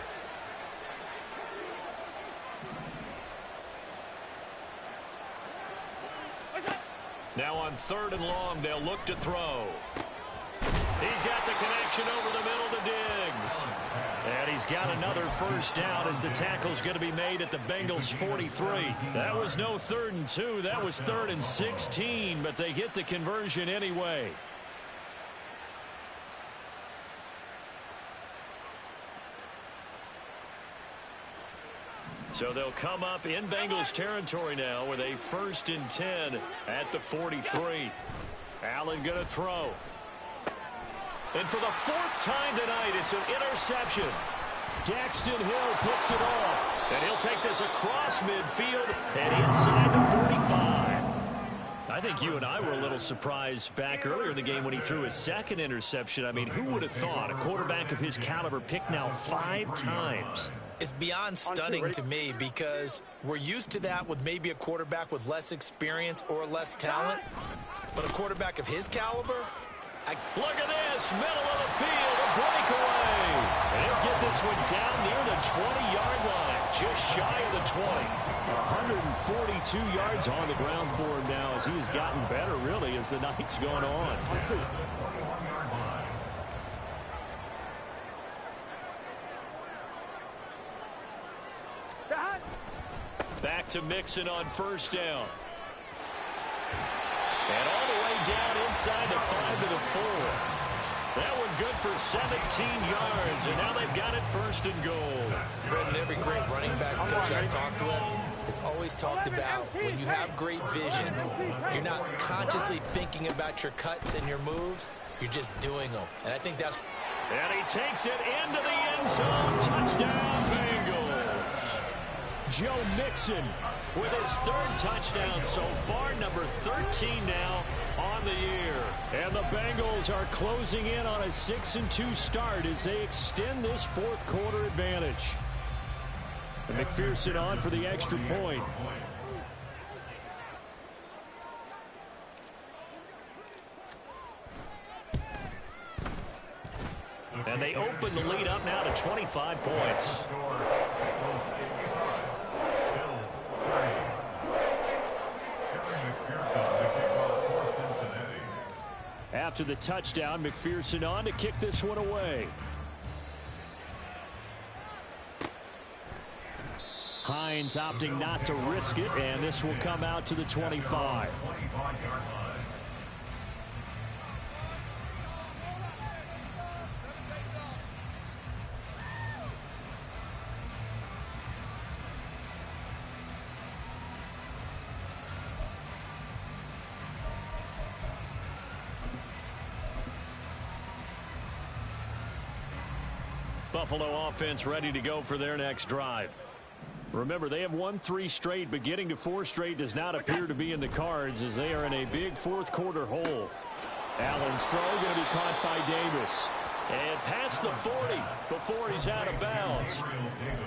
Now on 3rd and long, they'll look to throw. He's got the connection over the middle to Diggs. And he's got another first down as the tackle's going to be made at the Bengals 43. That was no 3rd and 2. That was 3rd and 16, but they get the conversion anyway. So they'll come up in Bengals territory now with a 1st and 10 at the 43. Allen going to throw. And for the 4th time tonight, it's an interception. Daxton Hill picks it off. And he'll take this across midfield and inside the 45. I think you and I were a little surprised back earlier in the game when he threw his 2nd interception. I mean, who would have thought a quarterback of his caliber picked now 5 times? It's beyond stunning to me because we're used to that with maybe a quarterback with less experience or less talent. But a quarterback of his caliber, look at this, middle of the field, a breakaway. And he'll get this one down near the 20-yard line, just shy of the 20. 142 yards on the ground for him now as he has gotten better, really, as the night's gone on. Back to Mixon on 1st down. And all the way down inside the 5 to the 4. That one good for 17 yards, and now they've got it 1st and goal. Brendan, every great running backs coach I've talked with has always talked about when you have great vision, you're not consciously thinking about your cuts and your moves, you're just doing them. And I think that's... And he takes it into the end zone. Touchdown, Bengals. Joe Mixon with his 3rd touchdown so far, number 13 now on the year. And the Bengals are closing in on a 6-2 start as they extend this 4th quarter advantage. And McPherson on for the extra point. And they open the lead up now to 25 points. After the touchdown, McPherson on to kick this one away. Hines opting not to risk it, and this will come out to the 25. Buffalo offense ready to go for their next drive. Remember, they have won 3 straight, but getting to 4 straight does not appear to be in the cards as they are in a big 4th quarter hole. Allen's throw going to be caught by Davis. And past the 40 before he's out of bounds.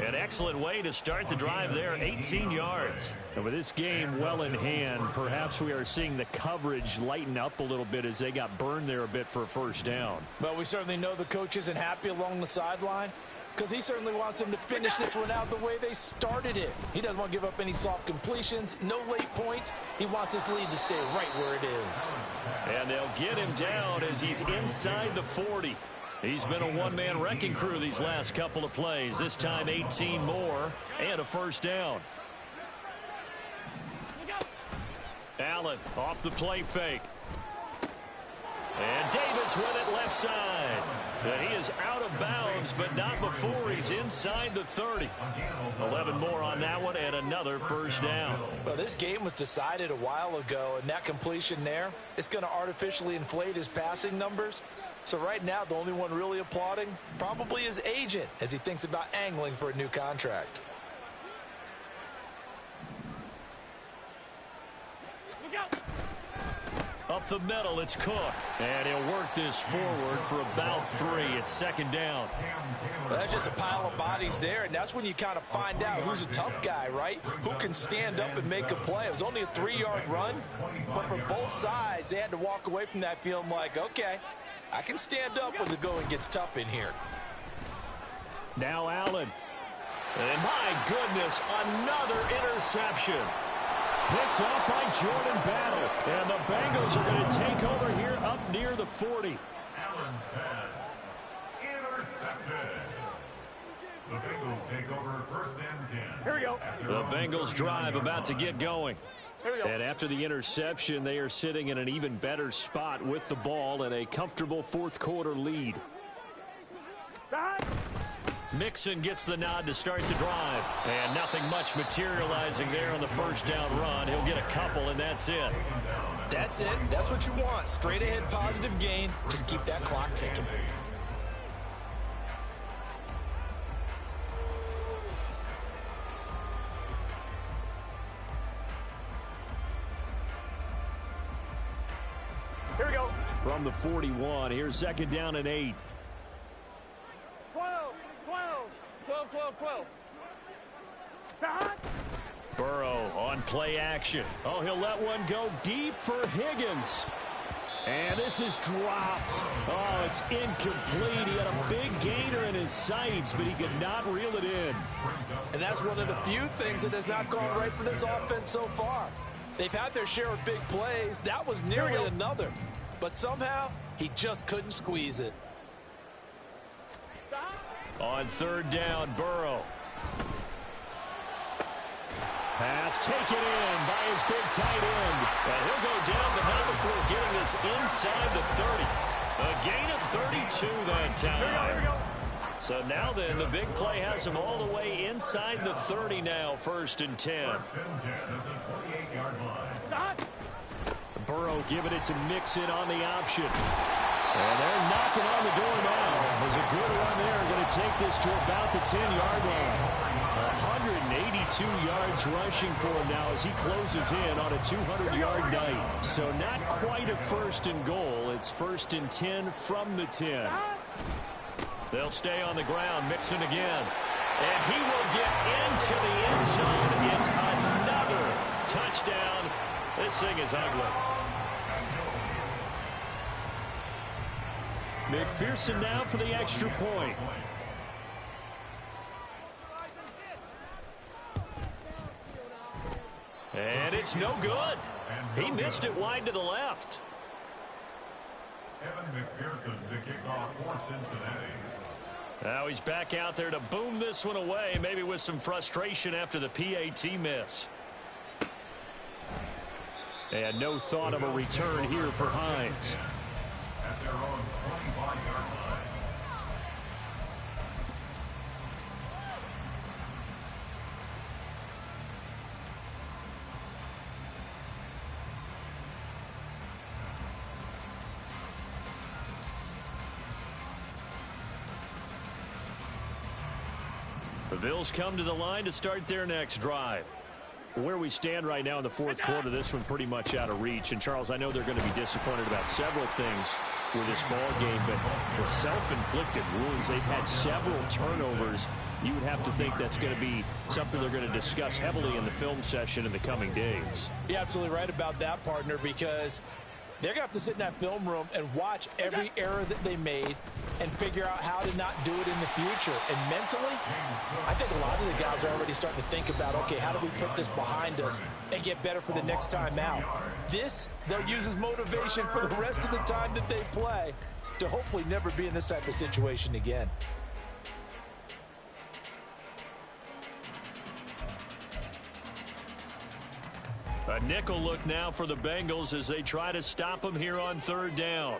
An excellent way to start the drive there, 18 yards. And with this game well in hand, perhaps we are seeing the coverage lighten up a little bit as they got burned there a bit for a 1st down. But we certainly know the coach isn't happy along the sideline because he certainly wants them to finish this one out the way they started it. He doesn't want to give up any soft completions, no late points. He wants his lead to stay right where it is. And they'll get him down as he's inside the 40. He's been a one-man wrecking crew these last couple of plays. This time 18 more and a 1st down. Allen off the play fake. And Davis with it left side. And he is out of bounds, but not before he's inside the 30. 11 more on that one and another 1st down. Well, this game was decided a while ago, and that completion there is going to artificially inflate his passing numbers. So right now, the only one really applauding probably his agent as he thinks about angling for a new contract. Up the middle, it's Cook. And he'll work this forward for about 3. It's 2nd down. Well, that's just a pile of bodies there, and that's when you kind of find out who's a tough guy, right? Who can stand up and make a play. It was only a 3-yard run, but for both sides, they had to walk away from that feeling like, okay, I can stand up when the going gets tough in here. Now Allen. And my goodness, another interception. Picked up by Jordan Battle. And the Bengals are going to take over here up near the 40. Allen's pass intercepted. The Bengals take over first and 10. Here we go. The Bengals drive about to get going. Here we go. And after the interception, they are sitting in an even better spot with the ball and a comfortable fourth quarter lead. Mixon gets the nod to start the drive. And nothing much materializing there on the first down run. He'll get a couple, and that's it. That's it. That's what you want. Straight ahead positive gain. Just keep that clock ticking. Here we go. From the 41, here's second down and 8. 12, 12, 12, 12, 12. Burrow on play action. Oh, he'll let one go deep for Higgins. And this is dropped. Oh, it's incomplete. He had a big gainer in his sights, but he could not reel it in. And that's one of the few things that has not gone right for this offense so far. They've had their share of big plays. That was nearly another. But somehow, he just couldn't squeeze it. On third down, Burrow. Pass taken in by his big tight end. And he'll go down, but not before getting this inside the 30. A gain of 32 that time. Here we go. So now then, the big play has him all the way inside the 30 now, first and 10. First and 10 at the 28-yard line. Burrow giving it to Mixon on the option. And they're knocking on the door now. There's a good run there. Going to take this to about the 10-yard line. 182 yards rushing for him now as he closes in on a 200-yard night. So not quite a first and goal. It's first and 10 from the 10. They'll stay on the ground. Mixon again. And he will get into the end zone. It's another touchdown. This thing is ugly. McPherson now for the extra point. And it's no good. He missed it wide to the left. Evan McPherson to kick off for Cincinnati. Now he's back out there to boom this one away, maybe with some frustration after the PAT miss. And no thought of a return here for Hines. At their own 25-yard line. The Bills come to the line to start their next drive. Where we stand right now in the fourth quarter, this one pretty much out of reach. And, Charles, I know they're going to be disappointed about several things with this ball game, but the self-inflicted wounds, they've had several turnovers. You would have to think that's going to be something they're going to discuss heavily in the film session in the coming days. You're absolutely right about that, partner, because they're going to have to sit in that film room and watch every error that they made and figure out how to not do it in the future. And mentally, I think a lot of the guys are already starting to think about, okay, how do we put this behind us and get better for the next time out? This, they'll use as motivation for the rest of the time that they play to hopefully never be in this type of situation again. A nickel look now for the Bengals as they try to stop them here on third down.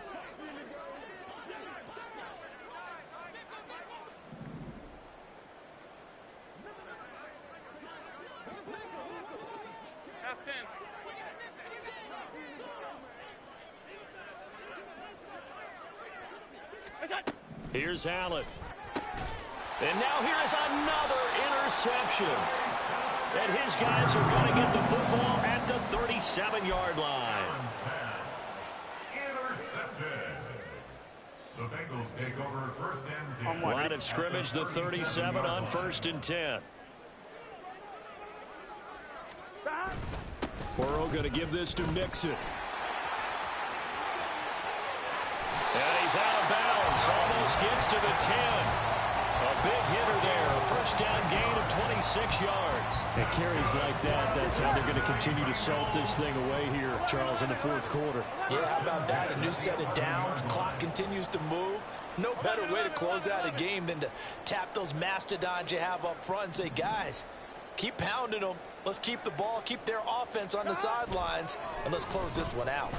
Here's Allen. And now here is another interception. And his guys are going to get the football at the 37-yard line. Intercepted. The Bengals take over first and 10. Line of scrimmage, the 37 on first and 10. Burrow going to give this to Mixon. And he's out of bounds. Almost gets to the 10. A big hitter there. A first down gain of 26 yards. And carries like that, that's how they're going to continue to salt this thing away here, Charles, in the fourth quarter. Yeah, how about that? A new set of downs. Clock continues to move. No better way to close out a game than to tap those mastodons you have up front and say, guys, keep pounding them. Let's keep the ball, keep their offense on the sidelines, and let's close this one out.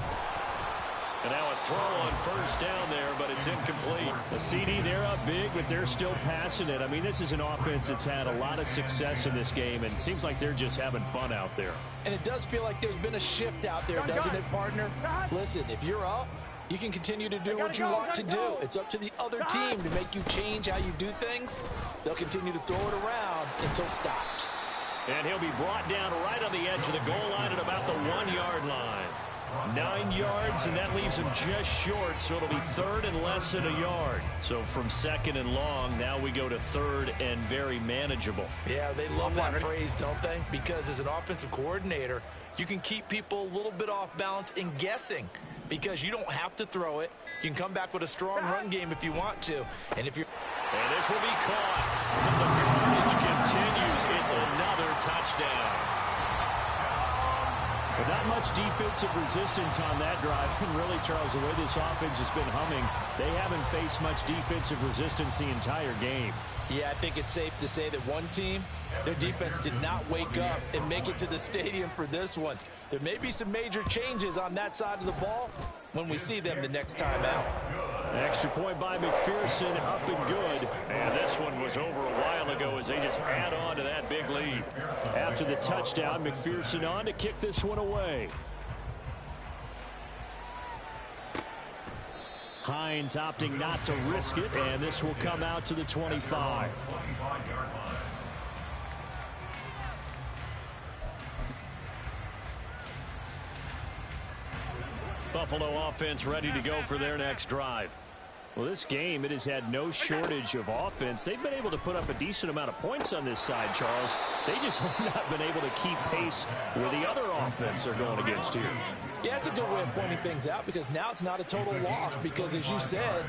And now a throw on first down there, but it's incomplete. The CD, they're up big, but they're still passing it. I mean, this is an offense that's had a lot of success in this game, and it seems like they're just having fun out there. And it does feel like there's been a shift out there, doesn't it, partner? Listen, if you're up, you can continue to do what you want to do. It's up to the other team to make you change how you do things. They'll continue to throw it around until stopped. And he'll be brought down right on the edge of the goal line at about the 1-yard line. 9 yards, and that leaves him just short, so it'll be third and less than a yard. So from second and long, now we go to third and very manageable. Yeah, they love that phrase, don't they? Because as an offensive coordinator, you can keep people a little bit off balance and guessing because you don't have to throw it. You can come back with a strong run game if you want to. And if you're... And this will be caught. And the carnage continues. It's another touchdown. But not much defensive resistance on that drive. And really, Charles, the way this offense has been humming, they haven't faced much defensive resistance the entire game. Yeah, I think it's safe to say that one team, their defense did not wake up and make it to the stadium for this one. There may be some major changes on that side of the ball when we see them the next time out. Extra point by McPherson, up and good. And this one was over a while ago as they just add on to that big lead. After the touchdown, McPherson on to kick this one away. Hines opting not to risk it, and this will come out to the 25. Buffalo offense ready to go for their next drive. Well, this game, it has had no shortage of offense. They've been able to put up a decent amount of points on this side, Charles. They just have not been able to keep pace with the other offense they're going against here. Yeah, it's a good way of pointing things out because now it's not a total loss because, as you said,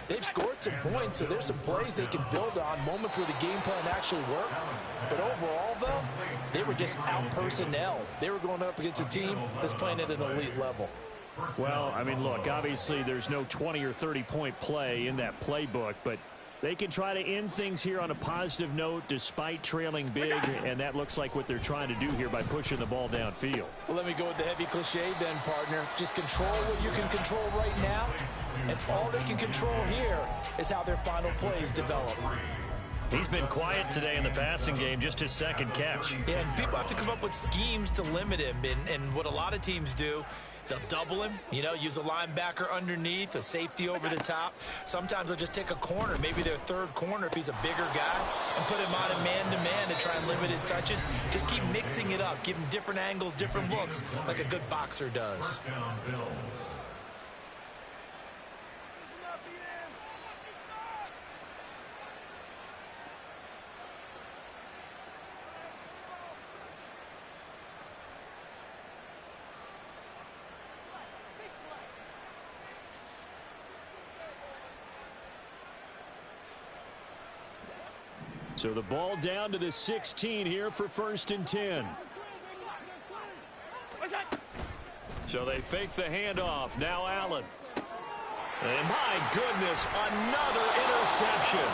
they've scored some points, so there's some plays they can build on, moments where the game plan actually worked. But overall, though, they were just out-personnel. They were going up against a team that's playing at an elite level. Well, I mean, look, obviously there's no 20 or 30-point play in that playbook, but they can try to end things here on a positive note despite trailing big, and that looks like what they're trying to do here by pushing the ball downfield. Well, let me go with the heavy cliche then, partner. Just control what you can control right now, and all they can control here is how their final plays develop. He's been quiet today in the passing game, just his second catch. Yeah, and people have to come up with schemes to limit him, and what a lot of teams do, they'll double him, you know, use a linebacker underneath, a safety over the top. Sometimes they'll just take a corner, maybe their third corner if he's a bigger guy, and put him on a man-to-man to try and limit his touches. Just keep mixing it up, give him different angles, different looks, like a good boxer does. So the ball down to the 16 here for 1st and 10. So they fake the handoff. Now Allen. And my goodness, another interception.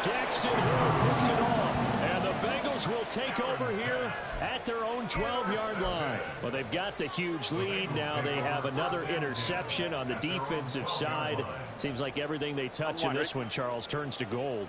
Daxton Hill picks it off. And the Bengals will take over here at their own 12-yard line. Well, they've got the huge lead. Now they have another interception on the defensive side. Seems like everything they touch in this one, Charles, turns to gold.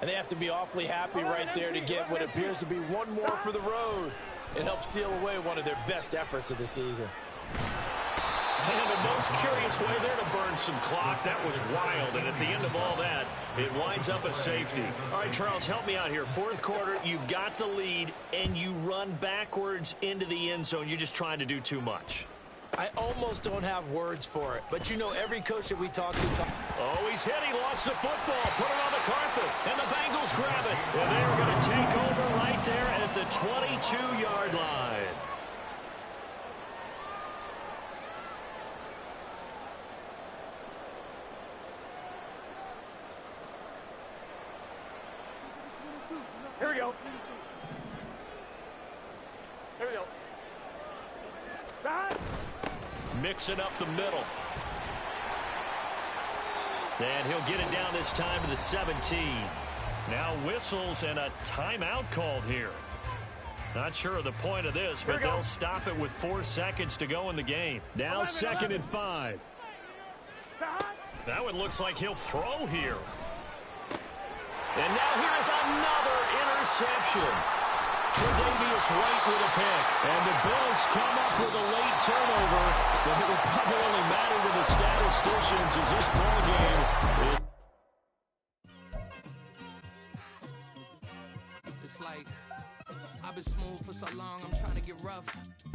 And they have to be awfully happy right there to get what appears to be one more for the road. It helps seal away one of their best efforts of the season. And the most curious way there to burn some clock. That was wild. And at the end of all that, it winds up a safety. All right, Charles, help me out here. Fourth quarter, you've got the lead, and you run backwards into the end zone. You're just trying to do too much. I almost don't have words for it, but you know every coach that we talk to... Oh, he's hit. He lost the football. Put it on the carpet. And the Bengals grab it. And they're going to take over right there at the 22-yard line. Here we go. Here we go. Back. Mixing up the middle. And he'll get it down this time to the 17. Now whistles and a timeout called here. Not sure of the point of this, but they'll stop it with 4 seconds to go in the game. Now 2nd and 5. That one looks like he'll throw here. And now here is another interception. Tre'Davious White with a pick. And the Bills come up with a late turnover. But it will probably only matter to the statisticians as this ball game. It's like I've been smooth for so long, I'm trying to get rough.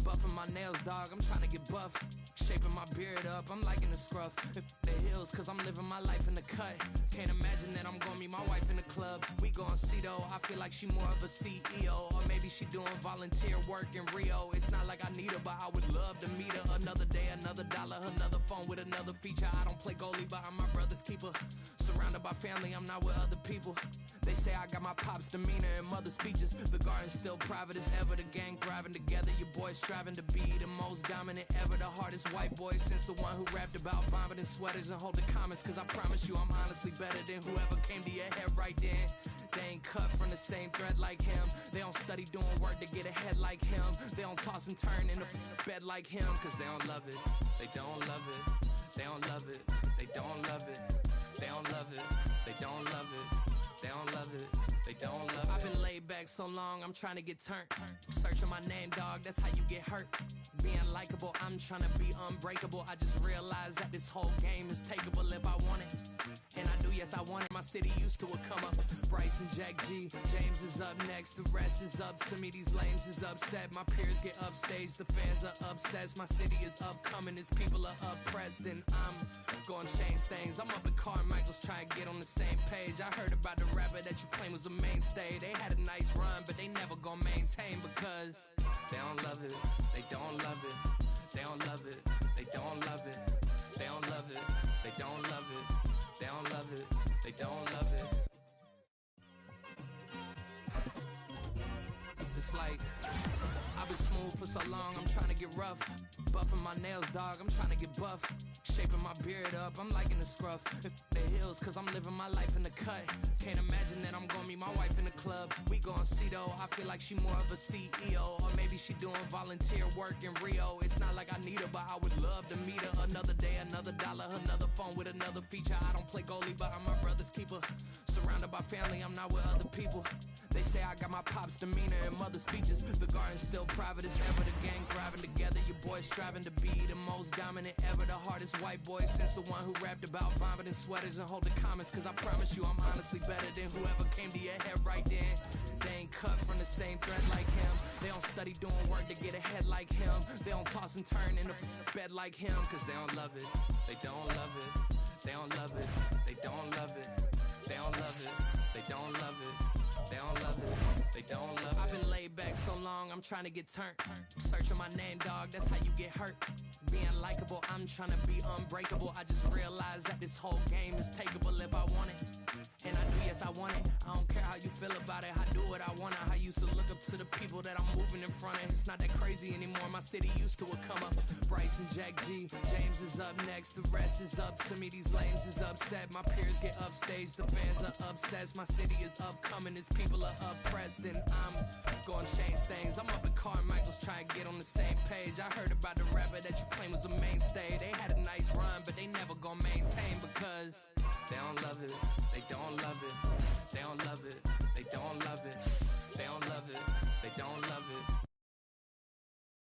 Buffing my nails, dog, I'm trying to get buff. Shaping my beard up, I'm liking the scruff. The hills, cause I'm living my life in the cut. Can't imagine that I'm gonna meet my wife in the club. We gon' see though, I feel like she more of a CEO. Or maybe she doing volunteer work in Rio. It's not like I need her, but I would love to meet her. Another day, another dollar, another phone with another feature. I don't play goalie, but I'm my brother's keeper. Surrounded by family, I'm not with other people. They say I got my pop's demeanor and mother's features. The garden's still private as ever. The gang thriving together. Your boys striving to be the most dominant ever. The hardest white boy since the one who rapped about vomiting sweaters and hold the comments. Cause I promise you I'm honestly better than whoever came to your head right then. They ain't cut from the same thread like him. They don't study doing work to get ahead like him. They don't toss and turn in the bed like him. Cause they don't love it. They don't love it. They don't love it. They don't love it. They don't love it. They don't love it. They don't love it. They don't love it. I've been laid back so long, I'm trying to get turned. Searching my name, dog, that's how you get hurt. Being likable, I'm trying to be unbreakable. I just realized that this whole game is takeable if I want it. And I do, yes, I want it. My city used to a come up. Bryce and Jack G, James is up next. The rest is up to me. These lames is upset. My peers get upstage. The fans are obsessed. My city is upcoming. His people are oppressed. And I'm gonna change things. I'm up at Carmichael's trying to get on the same page. I heard about the rapper that you claim was a mainstay. They had a nice run, but they never gonna maintain because they don't love it. They don't love it. They don't love it. They don't love it. They don't love it. They don't love it. They don't love it. They don't love it. It's like I've been smooth for so long, I'm trying to get rough. Buffing my nails, dog, I'm trying to get buff. Shaping my beard up, I'm liking the scruff. The hills, cause I'm living my life in the cut. Can't imagine that I'm gonna meet my wife in the club. We gon' see though, I feel like she more of a CEO. Or maybe she doing volunteer work in Rio. It's not like I need her, but I would love to meet her. Another day, another dollar, another phone with another feature. I don't play goalie, but I'm my brother's keeper. Surrounded by family, I'm not with other people. They say I got my pop's demeanor and mother's features. The garden's still private as ever. The gang thriving together. Your boys striving to be the most dominant ever. The hardest white boy since the one who rapped about vomiting sweaters and hold the comments. Cause I promise you I'm honestly better than whoever came to your head right then. They ain't cut from the same thread like him. They don't study doing work to get ahead like him. They don't toss and turn in the bed like him. Cause they don't love it. They don't love it. They don't love it. They don't love it. They don't love it. They don't love it. They don't love it. They don't love it. I've been laid back so long, I'm trying to get turned. Searching my name, dog, that's how you get hurt. Being likable, I'm trying to be unbreakable. I just realized that this whole game is takeable if I want it. And I do, yes, I want it. I don't care how you feel about it. I do what I want. I used to look up to the people that I'm moving in front of. It's not that crazy anymore. My city used to a come up. Bryce and Jack G, James is up next. The rest is up to me. These lames is upset. My peers get upstage. The fans are obsessed. My city is upcoming. His people are oppressed. And I'm gonna change things. I'm up at Carmichael's trying to get on the same page. I heard about the rapper that you claim was a mainstay. They had a nice run, but they never gonna maintain because they don't love it. They don't love it. They don't love it. They don't love it. They don't love it. They don't love it.